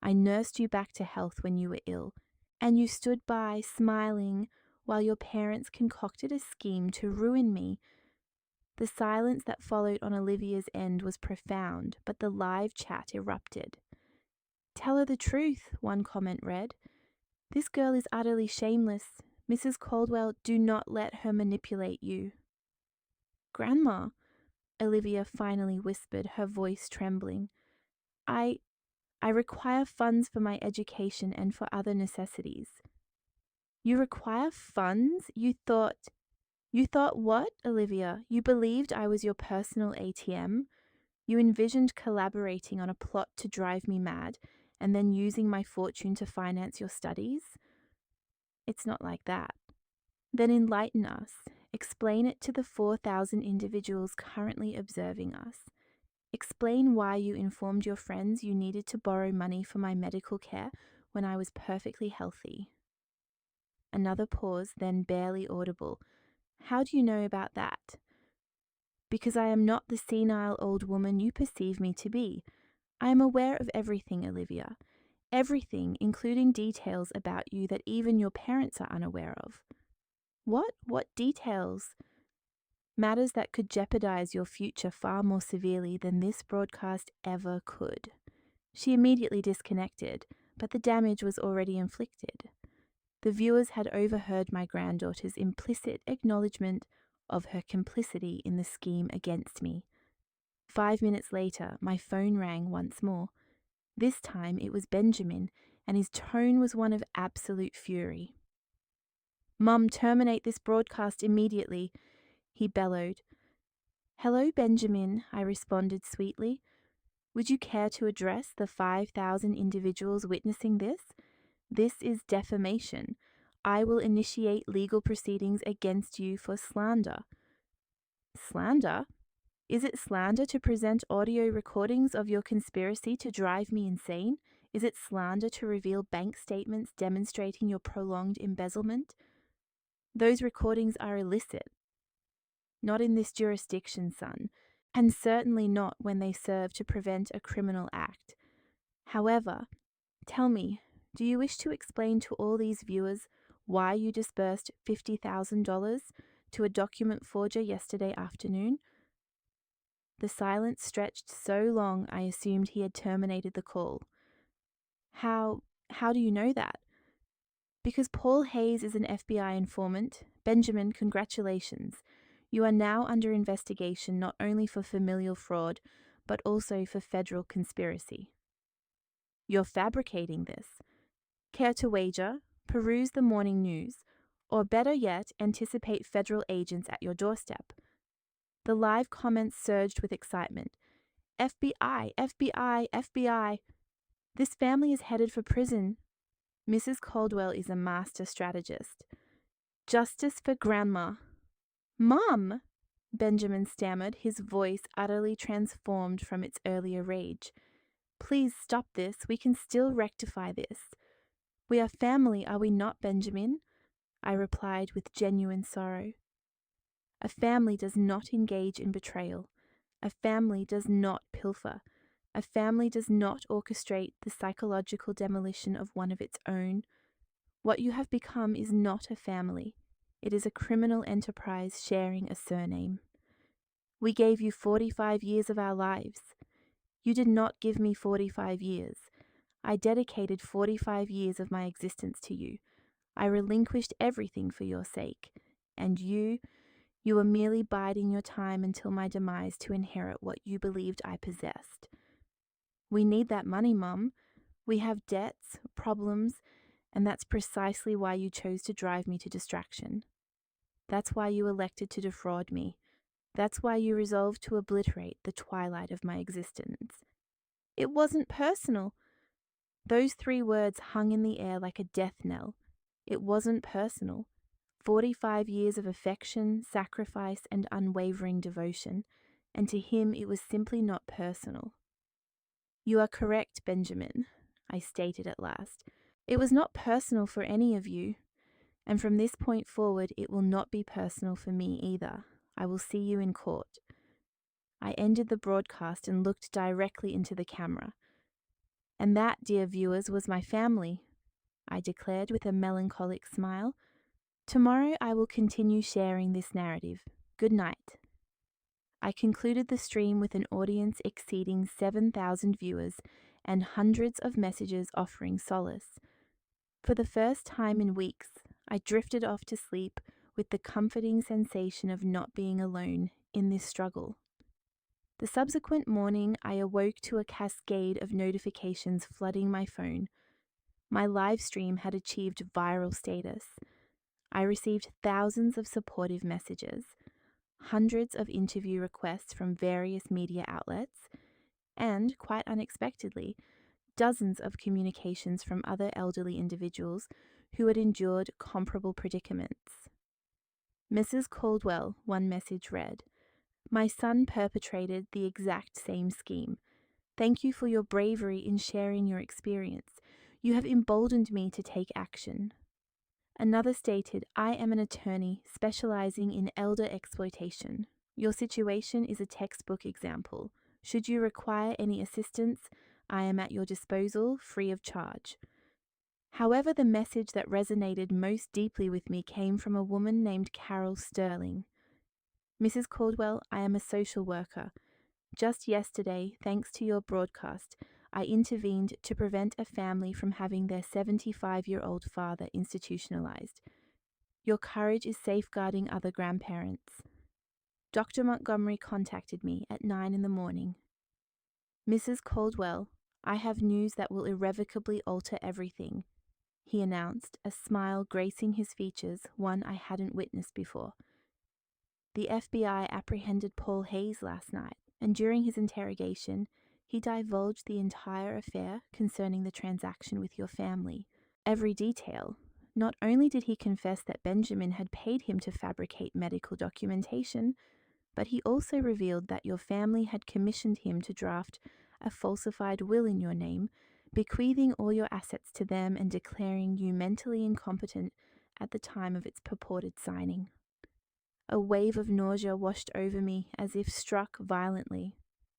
I nursed you back to health when you were ill. And you stood by, smiling, while your parents concocted a scheme to ruin me." The silence that followed on Olivia's end was profound, but the live chat erupted. "Tell her the truth," one comment read. "This girl is utterly shameless. Mrs. Caldwell, do not let her manipulate you." "Grandma," Olivia finally whispered, her voice trembling. I require funds for my education and for other necessities." "You require funds? You thought what, Olivia? You believed I was your personal ATM? You envisioned collaborating on a plot to drive me mad and then using my fortune to finance your studies? It's not like that." "Then enlighten us. Explain it to the 4,000 individuals currently observing us. Explain why you informed your friends you needed to borrow money for my medical care when I was perfectly healthy." Another pause, then barely audible. "How do you know about that?" "Because I am not the senile old woman you perceive me to be. I am aware of everything, Olivia. Everything, including details about you that even your parents are unaware of." "What? What details?" "Matters that could jeopardize your future far more severely than this broadcast ever could." She immediately disconnected, but the damage was already inflicted. The viewers had overheard my granddaughter's implicit acknowledgement of her complicity in the scheme against me. 5 minutes later, my phone rang once more. This time it was Benjamin, and his tone was one of absolute fury. "Mum, terminate this broadcast immediately," he bellowed. "Hello, Benjamin," I responded sweetly. "Would you care to address the 5,000 individuals witnessing this? This is defamation. I will initiate legal proceedings against you for slander." "Slander? Is it slander to present audio recordings of your conspiracy to drive me insane? Is it slander to reveal bank statements demonstrating your prolonged embezzlement? Those recordings are illicit. Not in this jurisdiction, son, and certainly not when they serve to prevent a criminal act. However, tell me, do you wish to explain to all these viewers why you disbursed $50,000 to a document forger yesterday afternoon?" The silence stretched so long I assumed he had terminated the call. How do you know that?" "Because Paul Hayes is an FBI informant. Benjamin, congratulations. You are now under investigation not only for familial fraud, but also for federal conspiracy." "You're fabricating this. Care to wager? Peruse the morning news. Or better yet, anticipate federal agents at your doorstep." The live comments surged with excitement. "FBI, FBI, FBI. This family is headed for prison. Mrs. Caldwell is a master strategist. Justice for Grandma." "Mom!" Benjamin stammered, his voice utterly transformed from its earlier rage. "Please stop this. We can still rectify this. We are family, are we not, Benjamin?" I replied with genuine sorrow. A family does not engage in betrayal. A family does not pilfer. A family does not orchestrate the psychological demolition of one of its own. What you have become is not a family. It is a criminal enterprise sharing a surname. We gave you 45 years of our lives. You did not give me 45 years. I dedicated 45 years of my existence to you. I relinquished everything for your sake. And you were merely biding your time until my demise to inherit what you believed I possessed. We need that money, Mum. We have debts, problems, and that's precisely why you chose to drive me to distraction. That's why you elected to defraud me. That's why you resolved to obliterate the twilight of my existence. It wasn't personal. Those 3 words hung in the air like a death knell. It wasn't personal. 45 years of affection, sacrifice, and unwavering devotion, and to him it was simply not personal. You are correct, Benjamin, I stated at last. It was not personal for any of you, and from this point forward it will not be personal for me either. I will see you in court. I ended the broadcast and looked directly into the camera. And that, dear viewers, was my family, I declared with a melancholic smile. Tomorrow I will continue sharing this narrative. Good night. I concluded the stream with an audience exceeding 7,000 viewers and hundreds of messages offering solace. For the first time in weeks, I drifted off to sleep with the comforting sensation of not being alone in this struggle. The subsequent morning, I awoke to a cascade of notifications flooding my phone. My live stream had achieved viral status. I received thousands of supportive messages, hundreds of interview requests from various media outlets, and, quite unexpectedly, dozens of communications from other elderly individuals who had endured comparable predicaments. Mrs. Caldwell, one message read, "My son perpetrated the exact same scheme. Thank you for your bravery in sharing your experience. You have emboldened me to take action." Another stated, "I am an attorney specializing in elder exploitation. Your situation is a textbook example. Should you require any assistance, I am at your disposal, free of charge." However, the message that resonated most deeply with me came from a woman named Carol Sterling. "Mrs. Caldwell, I am a social worker. Just yesterday, thanks to your broadcast, I intervened to prevent a family from having their 75-year-old father institutionalized. Your courage is safeguarding other grandparents. Dr. Montgomery contacted me at 9 in the morning. Mrs. Caldwell, I have news that will irrevocably alter everything," he announced, a smile gracing his features, one I hadn't witnessed before. "The FBI apprehended Paul Hayes last night, and during his interrogation, he divulged the entire affair concerning the transaction with your family. Every detail. Not only did he confess that Benjamin had paid him to fabricate medical documentation, but he also revealed that your family had commissioned him to draft a falsified will in your name, bequeathing all your assets to them and declaring you mentally incompetent at the time of its purported signing." A wave of nausea washed over me as if struck violently.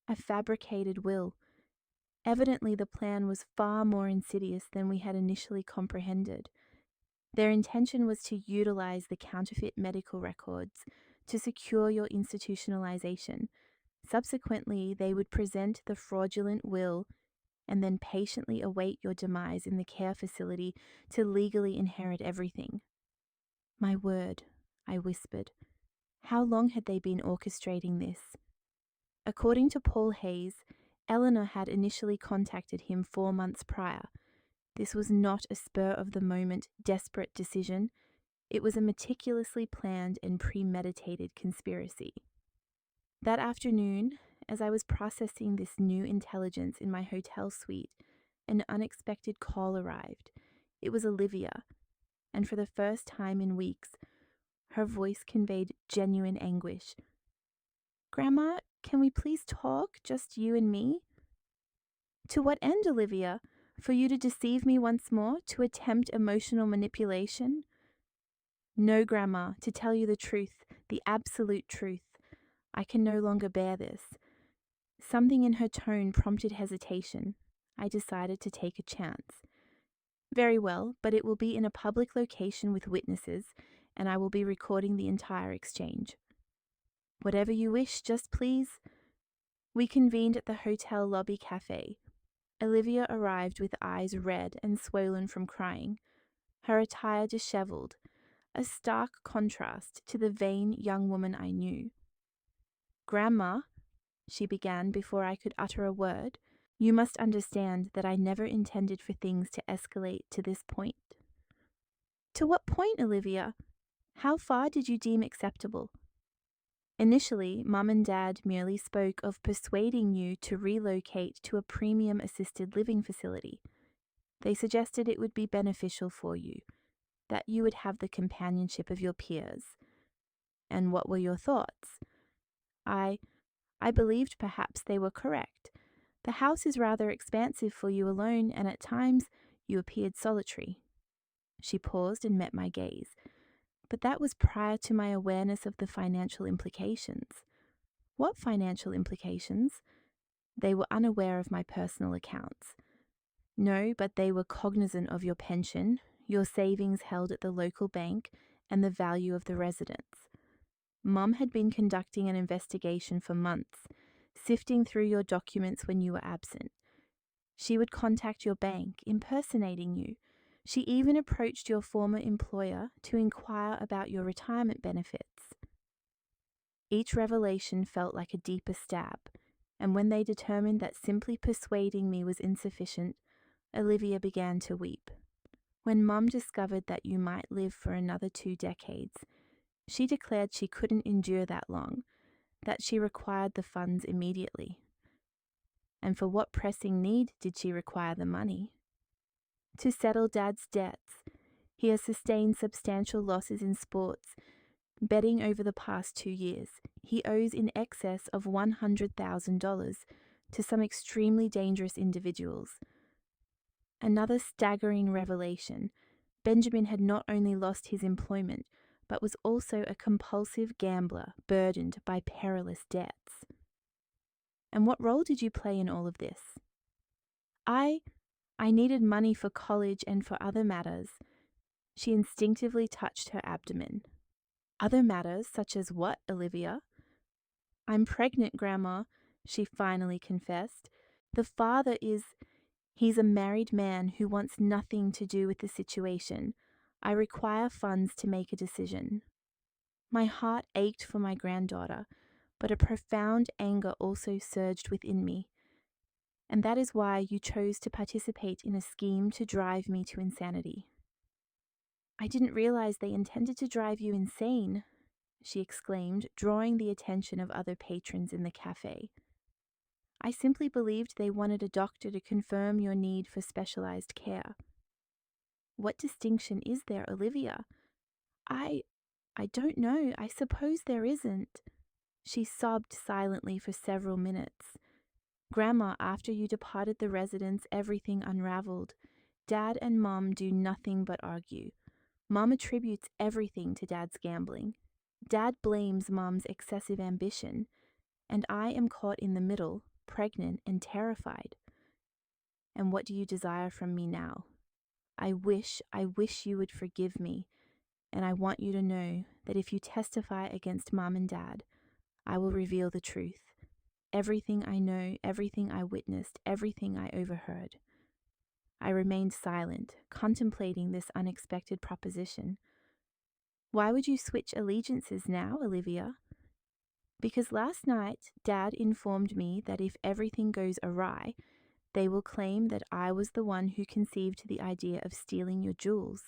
A fabricated will. Evidently the plan was far more insidious than we had initially comprehended. Their intention was to utilize the counterfeit medical records to secure your institutionalization. Subsequently, they would present the fraudulent will and then patiently await your demise in the care facility to legally inherit everything. "My word," I whispered. How long had they been orchestrating this? According to Paul Hayes, Eleanor had initially contacted him 4 months prior. This was not a spur-of-the-moment, desperate decision. It was a meticulously planned and premeditated conspiracy. That afternoon, as I was processing this new intelligence in my hotel suite, an unexpected call arrived. It was Olivia, and for the first time in weeks, her voice conveyed genuine anguish. "Grandma, can we please talk, just you and me?" "To what end, Olivia? For you to deceive me once more, to attempt emotional manipulation?" "No, Grandma, to tell you the truth, the absolute truth. I can no longer bear this." Something in her tone prompted hesitation. I decided to take a chance. Very well, but it will be in a public location with witnesses, and I will be recording the entire exchange. Whatever you wish, just please. We convened at the hotel lobby cafe. Olivia arrived with eyes red and swollen from crying, her attire disheveled, a stark contrast to the vain young woman I knew. Grandma, she began before I could utter a word, you must understand that I never intended for things to escalate to this point. To what point, Olivia? How far did you deem acceptable? Initially, Mum and Dad merely spoke of persuading you to relocate to a premium assisted living facility. They suggested it would be beneficial for you, that you would have the companionship of your peers. And what were your thoughts? I believed perhaps they were correct. The house is rather expansive for you alone, and at times you appeared solitary. She paused and met my gaze. But that was prior to my awareness of the financial implications. What financial implications? They were unaware of my personal accounts. No, but they were cognizant of your pension, your savings held at the local bank, and the value of the residence. Mum had been conducting an investigation for months, sifting through your documents when you were absent. She would contact your bank, impersonating you. She even approached your former employer to inquire about your retirement benefits. Each revelation felt like a deeper stab, and when they determined that simply persuading me was insufficient, Olivia began to weep. When Mum discovered that you might live for another 2 decades, she declared she couldn't endure that long, that she required the funds immediately. And for what pressing need did she require the money? To settle Dad's debts. He has sustained substantial losses in sports, betting over the past 2 years. He owes in excess of $100,000 to some extremely dangerous individuals. Another staggering revelation. Benjamin had not only lost his employment, but was also a compulsive gambler burdened by perilous debts. And what role did you play in all of this? I needed money for college and for other matters. She instinctively touched her abdomen. Other matters, such as what, Olivia? I'm pregnant, Grandma, she finally confessed. The father he's a married man who wants nothing to do with the situation. I require funds to make a decision. My heart ached for my granddaughter, but a profound anger also surged within me. And that is why you chose to participate in a scheme to drive me to insanity. I didn't realize they intended to drive you insane, she exclaimed, drawing the attention of other patrons in the cafe. I simply believed they wanted a doctor to confirm your need for specialized care. What distinction is there, Olivia? I don't know. I suppose there isn't. She sobbed silently for several minutes. Grandma, after you departed the residence, everything unraveled. Dad and Mom do nothing but argue. Mom attributes everything to Dad's gambling. Dad blames Mom's excessive ambition, and I am caught in the middle, pregnant and terrified. And what do you desire from me now? I wish you would forgive me, and I want you to know that if you testify against Mom and Dad, I will reveal the truth. Everything I know, everything I witnessed, everything I overheard. I remained silent, contemplating this unexpected proposition. Why would you switch allegiances now, Olivia? Because last night, Dad informed me that if everything goes awry, they will claim that I was the one who conceived the idea of stealing your jewels.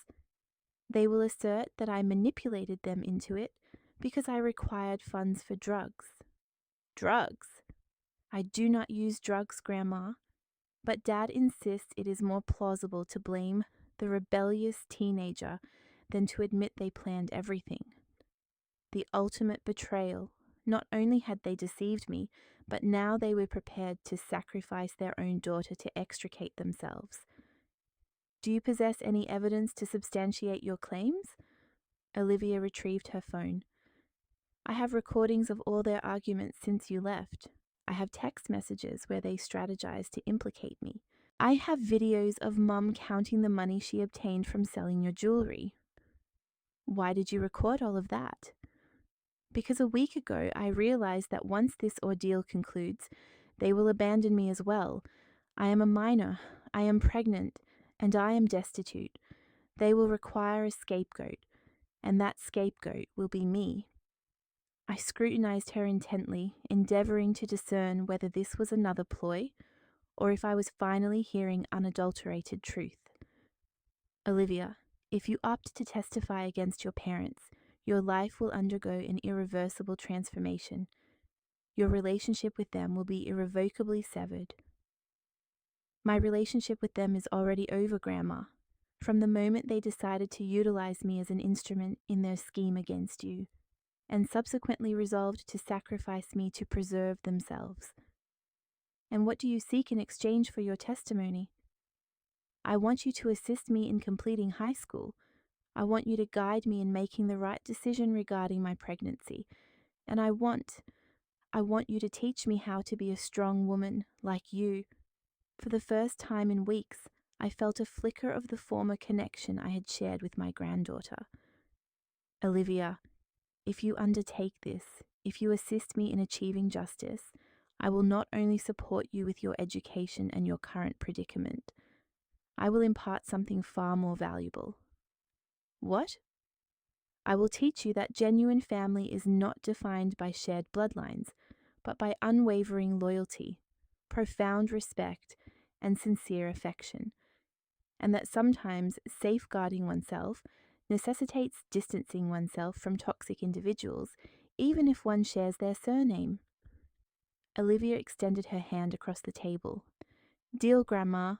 They will assert that I manipulated them into it because I required funds for drugs. Drugs? I do not use drugs, Grandma. But Dad insists it is more plausible to blame the rebellious teenager than to admit they planned everything. The ultimate betrayal. Not only had they deceived me, but now they were prepared to sacrifice their own daughter to extricate themselves. Do you possess any evidence to substantiate your claims? Olivia retrieved her phone. I have recordings of all their arguments since you left. I have text messages where they strategized to implicate me. I have videos of Mum counting the money she obtained from selling your jewelry. Why did you record all of that? Because a week ago I realized that once this ordeal concludes, they will abandon me as well. I am a minor, I am pregnant, and I am destitute. They will require a scapegoat, and that scapegoat will be me. I scrutinized her intently, endeavoring to discern whether this was another ploy, or if I was finally hearing unadulterated truth. Olivia, if you opt to testify against your parents, your life will undergo an irreversible transformation. Your relationship with them will be irrevocably severed. My relationship with them is already over, Grandma. From the moment they decided to utilize me as an instrument in their scheme against you, and subsequently resolved to sacrifice me to preserve themselves. And what do you seek in exchange for your testimony? I want you to assist me in completing high school. I want you to guide me in making the right decision regarding my pregnancy. And I want you to teach me how to be a strong woman like you. For the first time in weeks, I felt a flicker of the former connection I had shared with my granddaughter. Olivia, if you undertake this, if you assist me in achieving justice, I will not only support you with your education and your current predicament, I will impart something far more valuable. What? I will teach you that genuine family is not defined by shared bloodlines, but by unwavering loyalty, profound respect, and sincere affection, and that sometimes safeguarding oneself necessitates distancing oneself from toxic individuals, even if one shares their surname. Olivia extended her hand across the table. Deal, Grandma.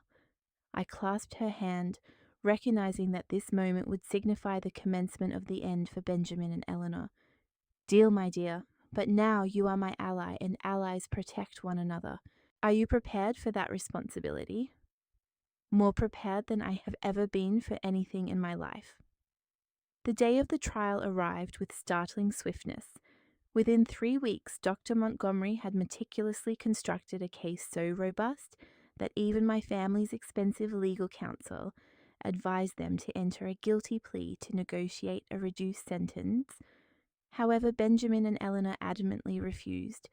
I clasped her hand, recognizing that this moment would signify the commencement of the end for Benjamin and Eleanor. Deal, my dear, but now you are my ally, and allies protect one another. Are you prepared for that responsibility? More prepared than I have ever been for anything in my life. The day of the trial arrived with startling swiftness. Within 3 weeks, Dr. Montgomery had meticulously constructed a case so robust that even my family's expensive legal counsel advised them to enter a guilty plea to negotiate a reduced sentence. However, Benjamin and Eleanor adamantly refused.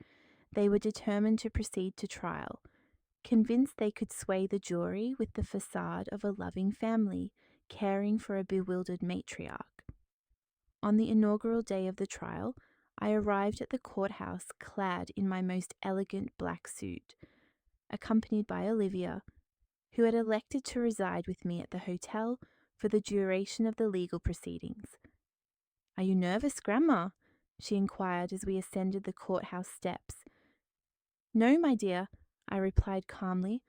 They were determined to proceed to trial, convinced they could sway the jury with the facade of a loving family, caring for a bewildered matriarch. On the inaugural day of the trial, I arrived at the courthouse clad in my most elegant black suit, accompanied by Olivia, who had elected to reside with me at the hotel for the duration of the legal proceedings. Are you nervous, Grandma? She inquired as we ascended the courthouse steps. No, my dear, I replied calmly.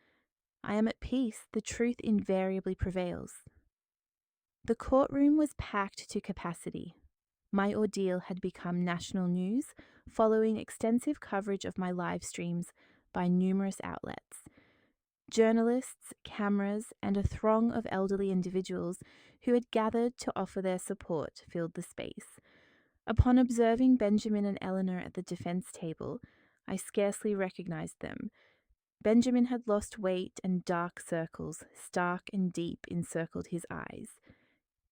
I am at peace. The truth invariably prevails. The courtroom was packed to capacity. My ordeal had become national news, following extensive coverage of my live streams by numerous outlets. Journalists, cameras, and a throng of elderly individuals who had gathered to offer their support filled the space. Upon observing Benjamin and Eleanor at the defense table, I scarcely recognized them. Benjamin had lost weight, and dark circles, stark and deep, encircled his eyes.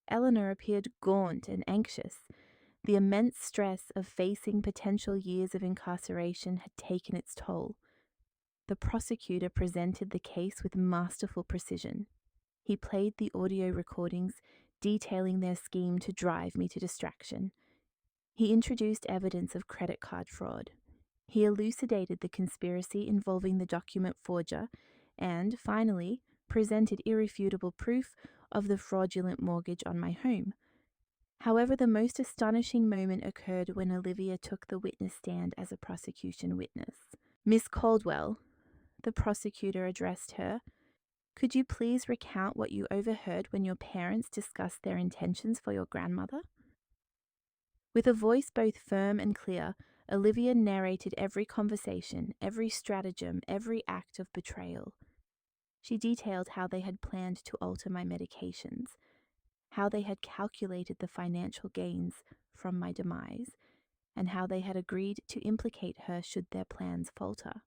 Eleanor appeared gaunt and anxious. The immense stress of facing potential years of incarceration had taken its toll. The prosecutor presented the case with masterful precision. He played the audio recordings, detailing their scheme to drive me to distraction. He introduced evidence of credit card fraud. He elucidated the conspiracy involving the document forger and, finally, presented irrefutable proof of the fraudulent mortgage on my home. However, the most astonishing moment occurred when Olivia took the witness stand as a prosecution witness. Miss Caldwell, the prosecutor addressed her, could you please recount what you overheard when your parents discussed their intentions for your grandmother? With a voice both firm and clear, Olivia narrated every conversation, every stratagem, every act of betrayal. She detailed how they had planned to alter my medications, how they had calculated the financial gains from my demise, and how they had agreed to implicate her should their plans falter.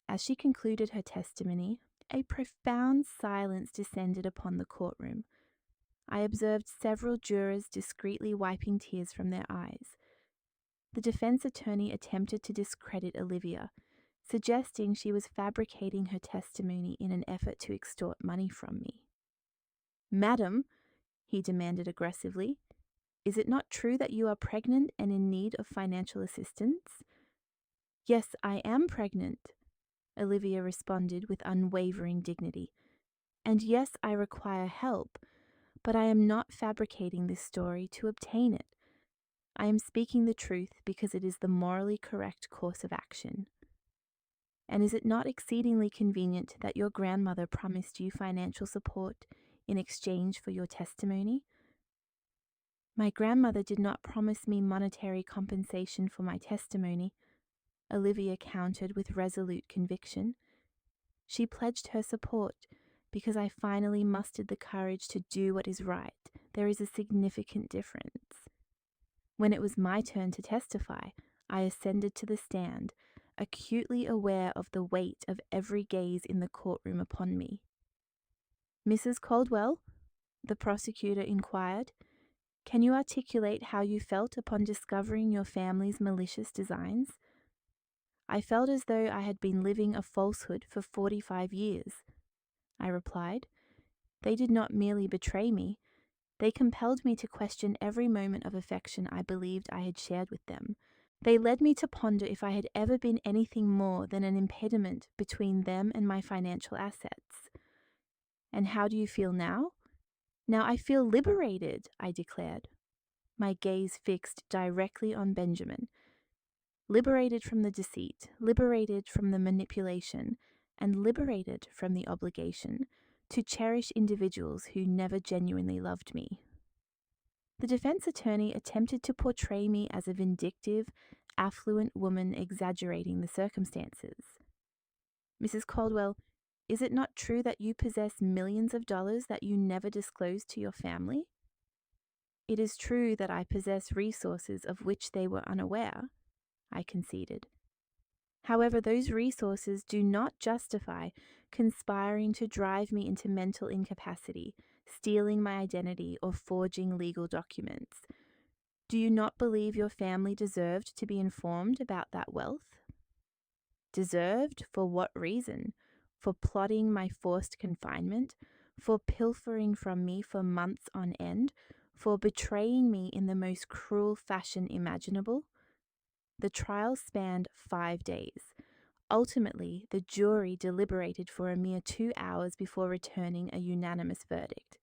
As she concluded her testimony, A profound silence descended upon the courtroom. I observed several jurors discreetly wiping tears from their eyes. The defense attorney attempted to discredit Olivia, suggesting she was fabricating her testimony in an effort to extort money from me. "Madam," he demanded aggressively, "is it not true that you are pregnant and in need of financial assistance?" "Yes, I am pregnant," Olivia responded with unwavering dignity. "And yes, I require help, but I am not fabricating this story to obtain it. I am speaking the truth because it is the morally correct course of action." "And is it not exceedingly convenient that your grandmother promised you financial support in exchange for your testimony?" "My grandmother did not promise me monetary compensation for my testimony," Olivia countered with resolute conviction. "She pledged her support because I finally mustered the courage to do what is right. There is a significant difference. When it was my turn to testify, I ascended to the stand, acutely aware of the weight of every gaze in the courtroom upon me. "Mrs. Caldwell," the prosecutor inquired, "can you articulate how you felt upon discovering your family's malicious designs?" "I felt as though I had been living a falsehood for 45 years, I replied. "They did not merely betray me, they compelled me to question every moment of affection I believed I had shared with them. They led me to ponder if I had ever been anything more than an impediment between them and my financial assets." "And how do you feel now?" "Now I feel liberated," I declared, my gaze fixed directly on Benjamin. "Liberated from the deceit, liberated from the manipulation, and liberated from the obligation to cherish individuals who never genuinely loved me." The defense attorney attempted to portray me as a vindictive, affluent woman exaggerating the circumstances. "Mrs. Caldwell, is it not true that you possess millions of dollars that you never disclosed to your family?" "It is true that I possess resources of which they were unaware," I conceded. "However, those resources do not justify conspiring to drive me into mental incapacity, stealing my identity, or forging legal documents. Do you not believe your family deserved to be informed about that wealth?" "Deserved? For what reason? For plotting my forced confinement? For pilfering from me for months on end? For betraying me in the most cruel fashion imaginable?" The trial spanned 5 days. Ultimately, the jury deliberated for a mere 2 hours before returning a unanimous verdict.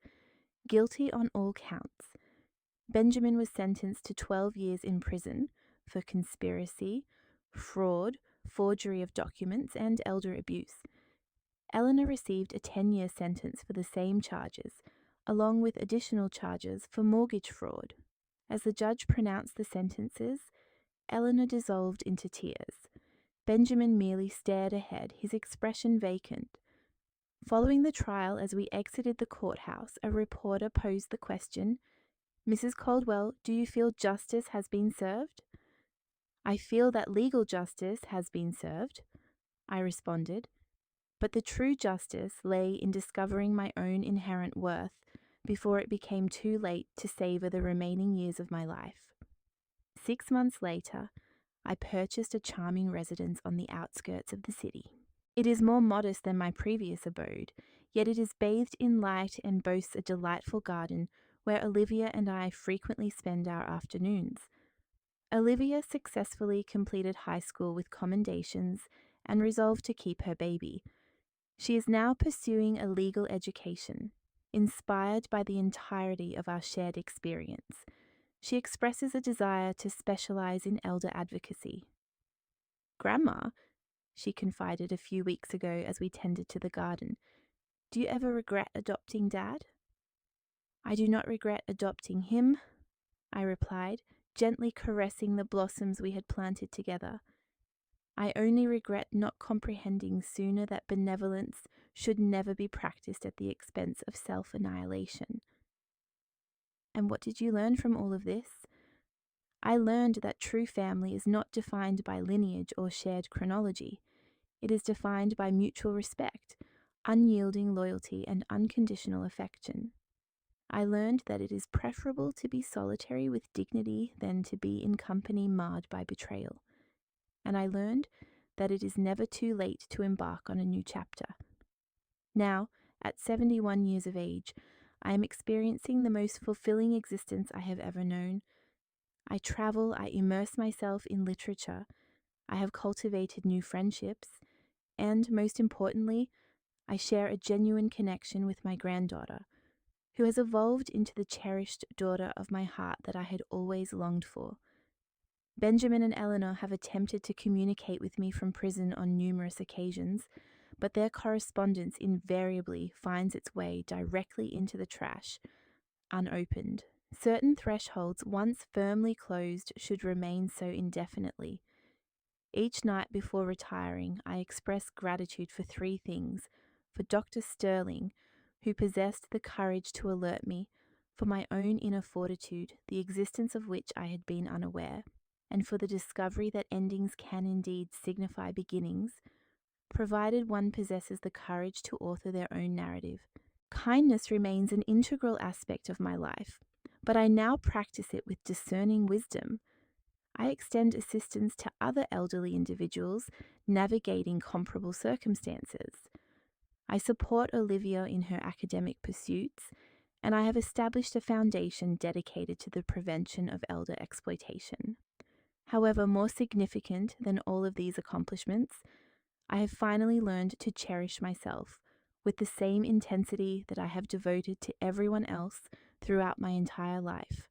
Guilty on all counts. Benjamin was sentenced to 12 years in prison for conspiracy, fraud, forgery of documents, and elder abuse. Eleanor received a 10-year sentence for the same charges, along with additional charges for mortgage fraud. As the judge pronounced the sentences, Eleanor dissolved into tears. Benjamin merely stared ahead, his expression vacant. Following the trial, as we exited the courthouse, a reporter posed the question, "Mrs. Caldwell, do you feel justice has been served?" "I feel that legal justice has been served," I responded, "but the true justice lay in discovering my own inherent worth before it became too late to savor the remaining years of my life." 6 months later, I purchased a charming residence on the outskirts of the city. It is more modest than my previous abode, yet it is bathed in light and boasts a delightful garden where Olivia and I frequently spend our afternoons. Olivia successfully completed high school with commendations and resolved to keep her baby. She is now pursuing a legal education, inspired by the entirety of our shared experience. She expresses a desire to specialize in elder advocacy. "Grandma," she confided a few weeks ago as we tended to the garden, "do you ever regret adopting Dad?" "I do not regret adopting him," I replied, gently caressing the blossoms we had planted together. "I only regret not comprehending sooner that benevolence should never be practiced at the expense of self-annihilation." And what did you learn from all of this? I learned that true family is not defined by lineage or shared chronology. It is defined by mutual respect, unyielding loyalty, and unconditional affection. I learned that it is preferable to be solitary with dignity than to be in company marred by betrayal. And I learned that it is never too late to embark on a new chapter. Now, at 71 years of age, I am experiencing the most fulfilling existence I have ever known. I travel, I immerse myself in literature, I have cultivated new friendships, and most importantly, I share a genuine connection with my granddaughter, who has evolved into the cherished daughter of my heart that I had always longed for. Benjamin and Eleanor have attempted to communicate with me from prison on numerous occasions, but their correspondence invariably finds its way directly into the trash, unopened. Certain thresholds, once firmly closed, should remain so indefinitely. Each night before retiring, I express gratitude for three things: for Dr. Sterling, who possessed the courage to alert me, for my own inner fortitude, the existence of which I had been unaware, and for the discovery that endings can indeed signify beginnings, provided one possesses the courage to author their own narrative. Kindness remains an integral aspect of my life, but I now practice it with discerning wisdom. I extend assistance to other elderly individuals navigating comparable circumstances. I support Olivia in her academic pursuits, and I have established a foundation dedicated to the prevention of elder exploitation. However, more significant than all of these accomplishments, I have finally learned to cherish myself with the same intensity that I have devoted to everyone else throughout my entire life.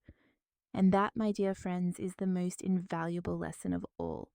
And that, my dear friends, is the most invaluable lesson of all.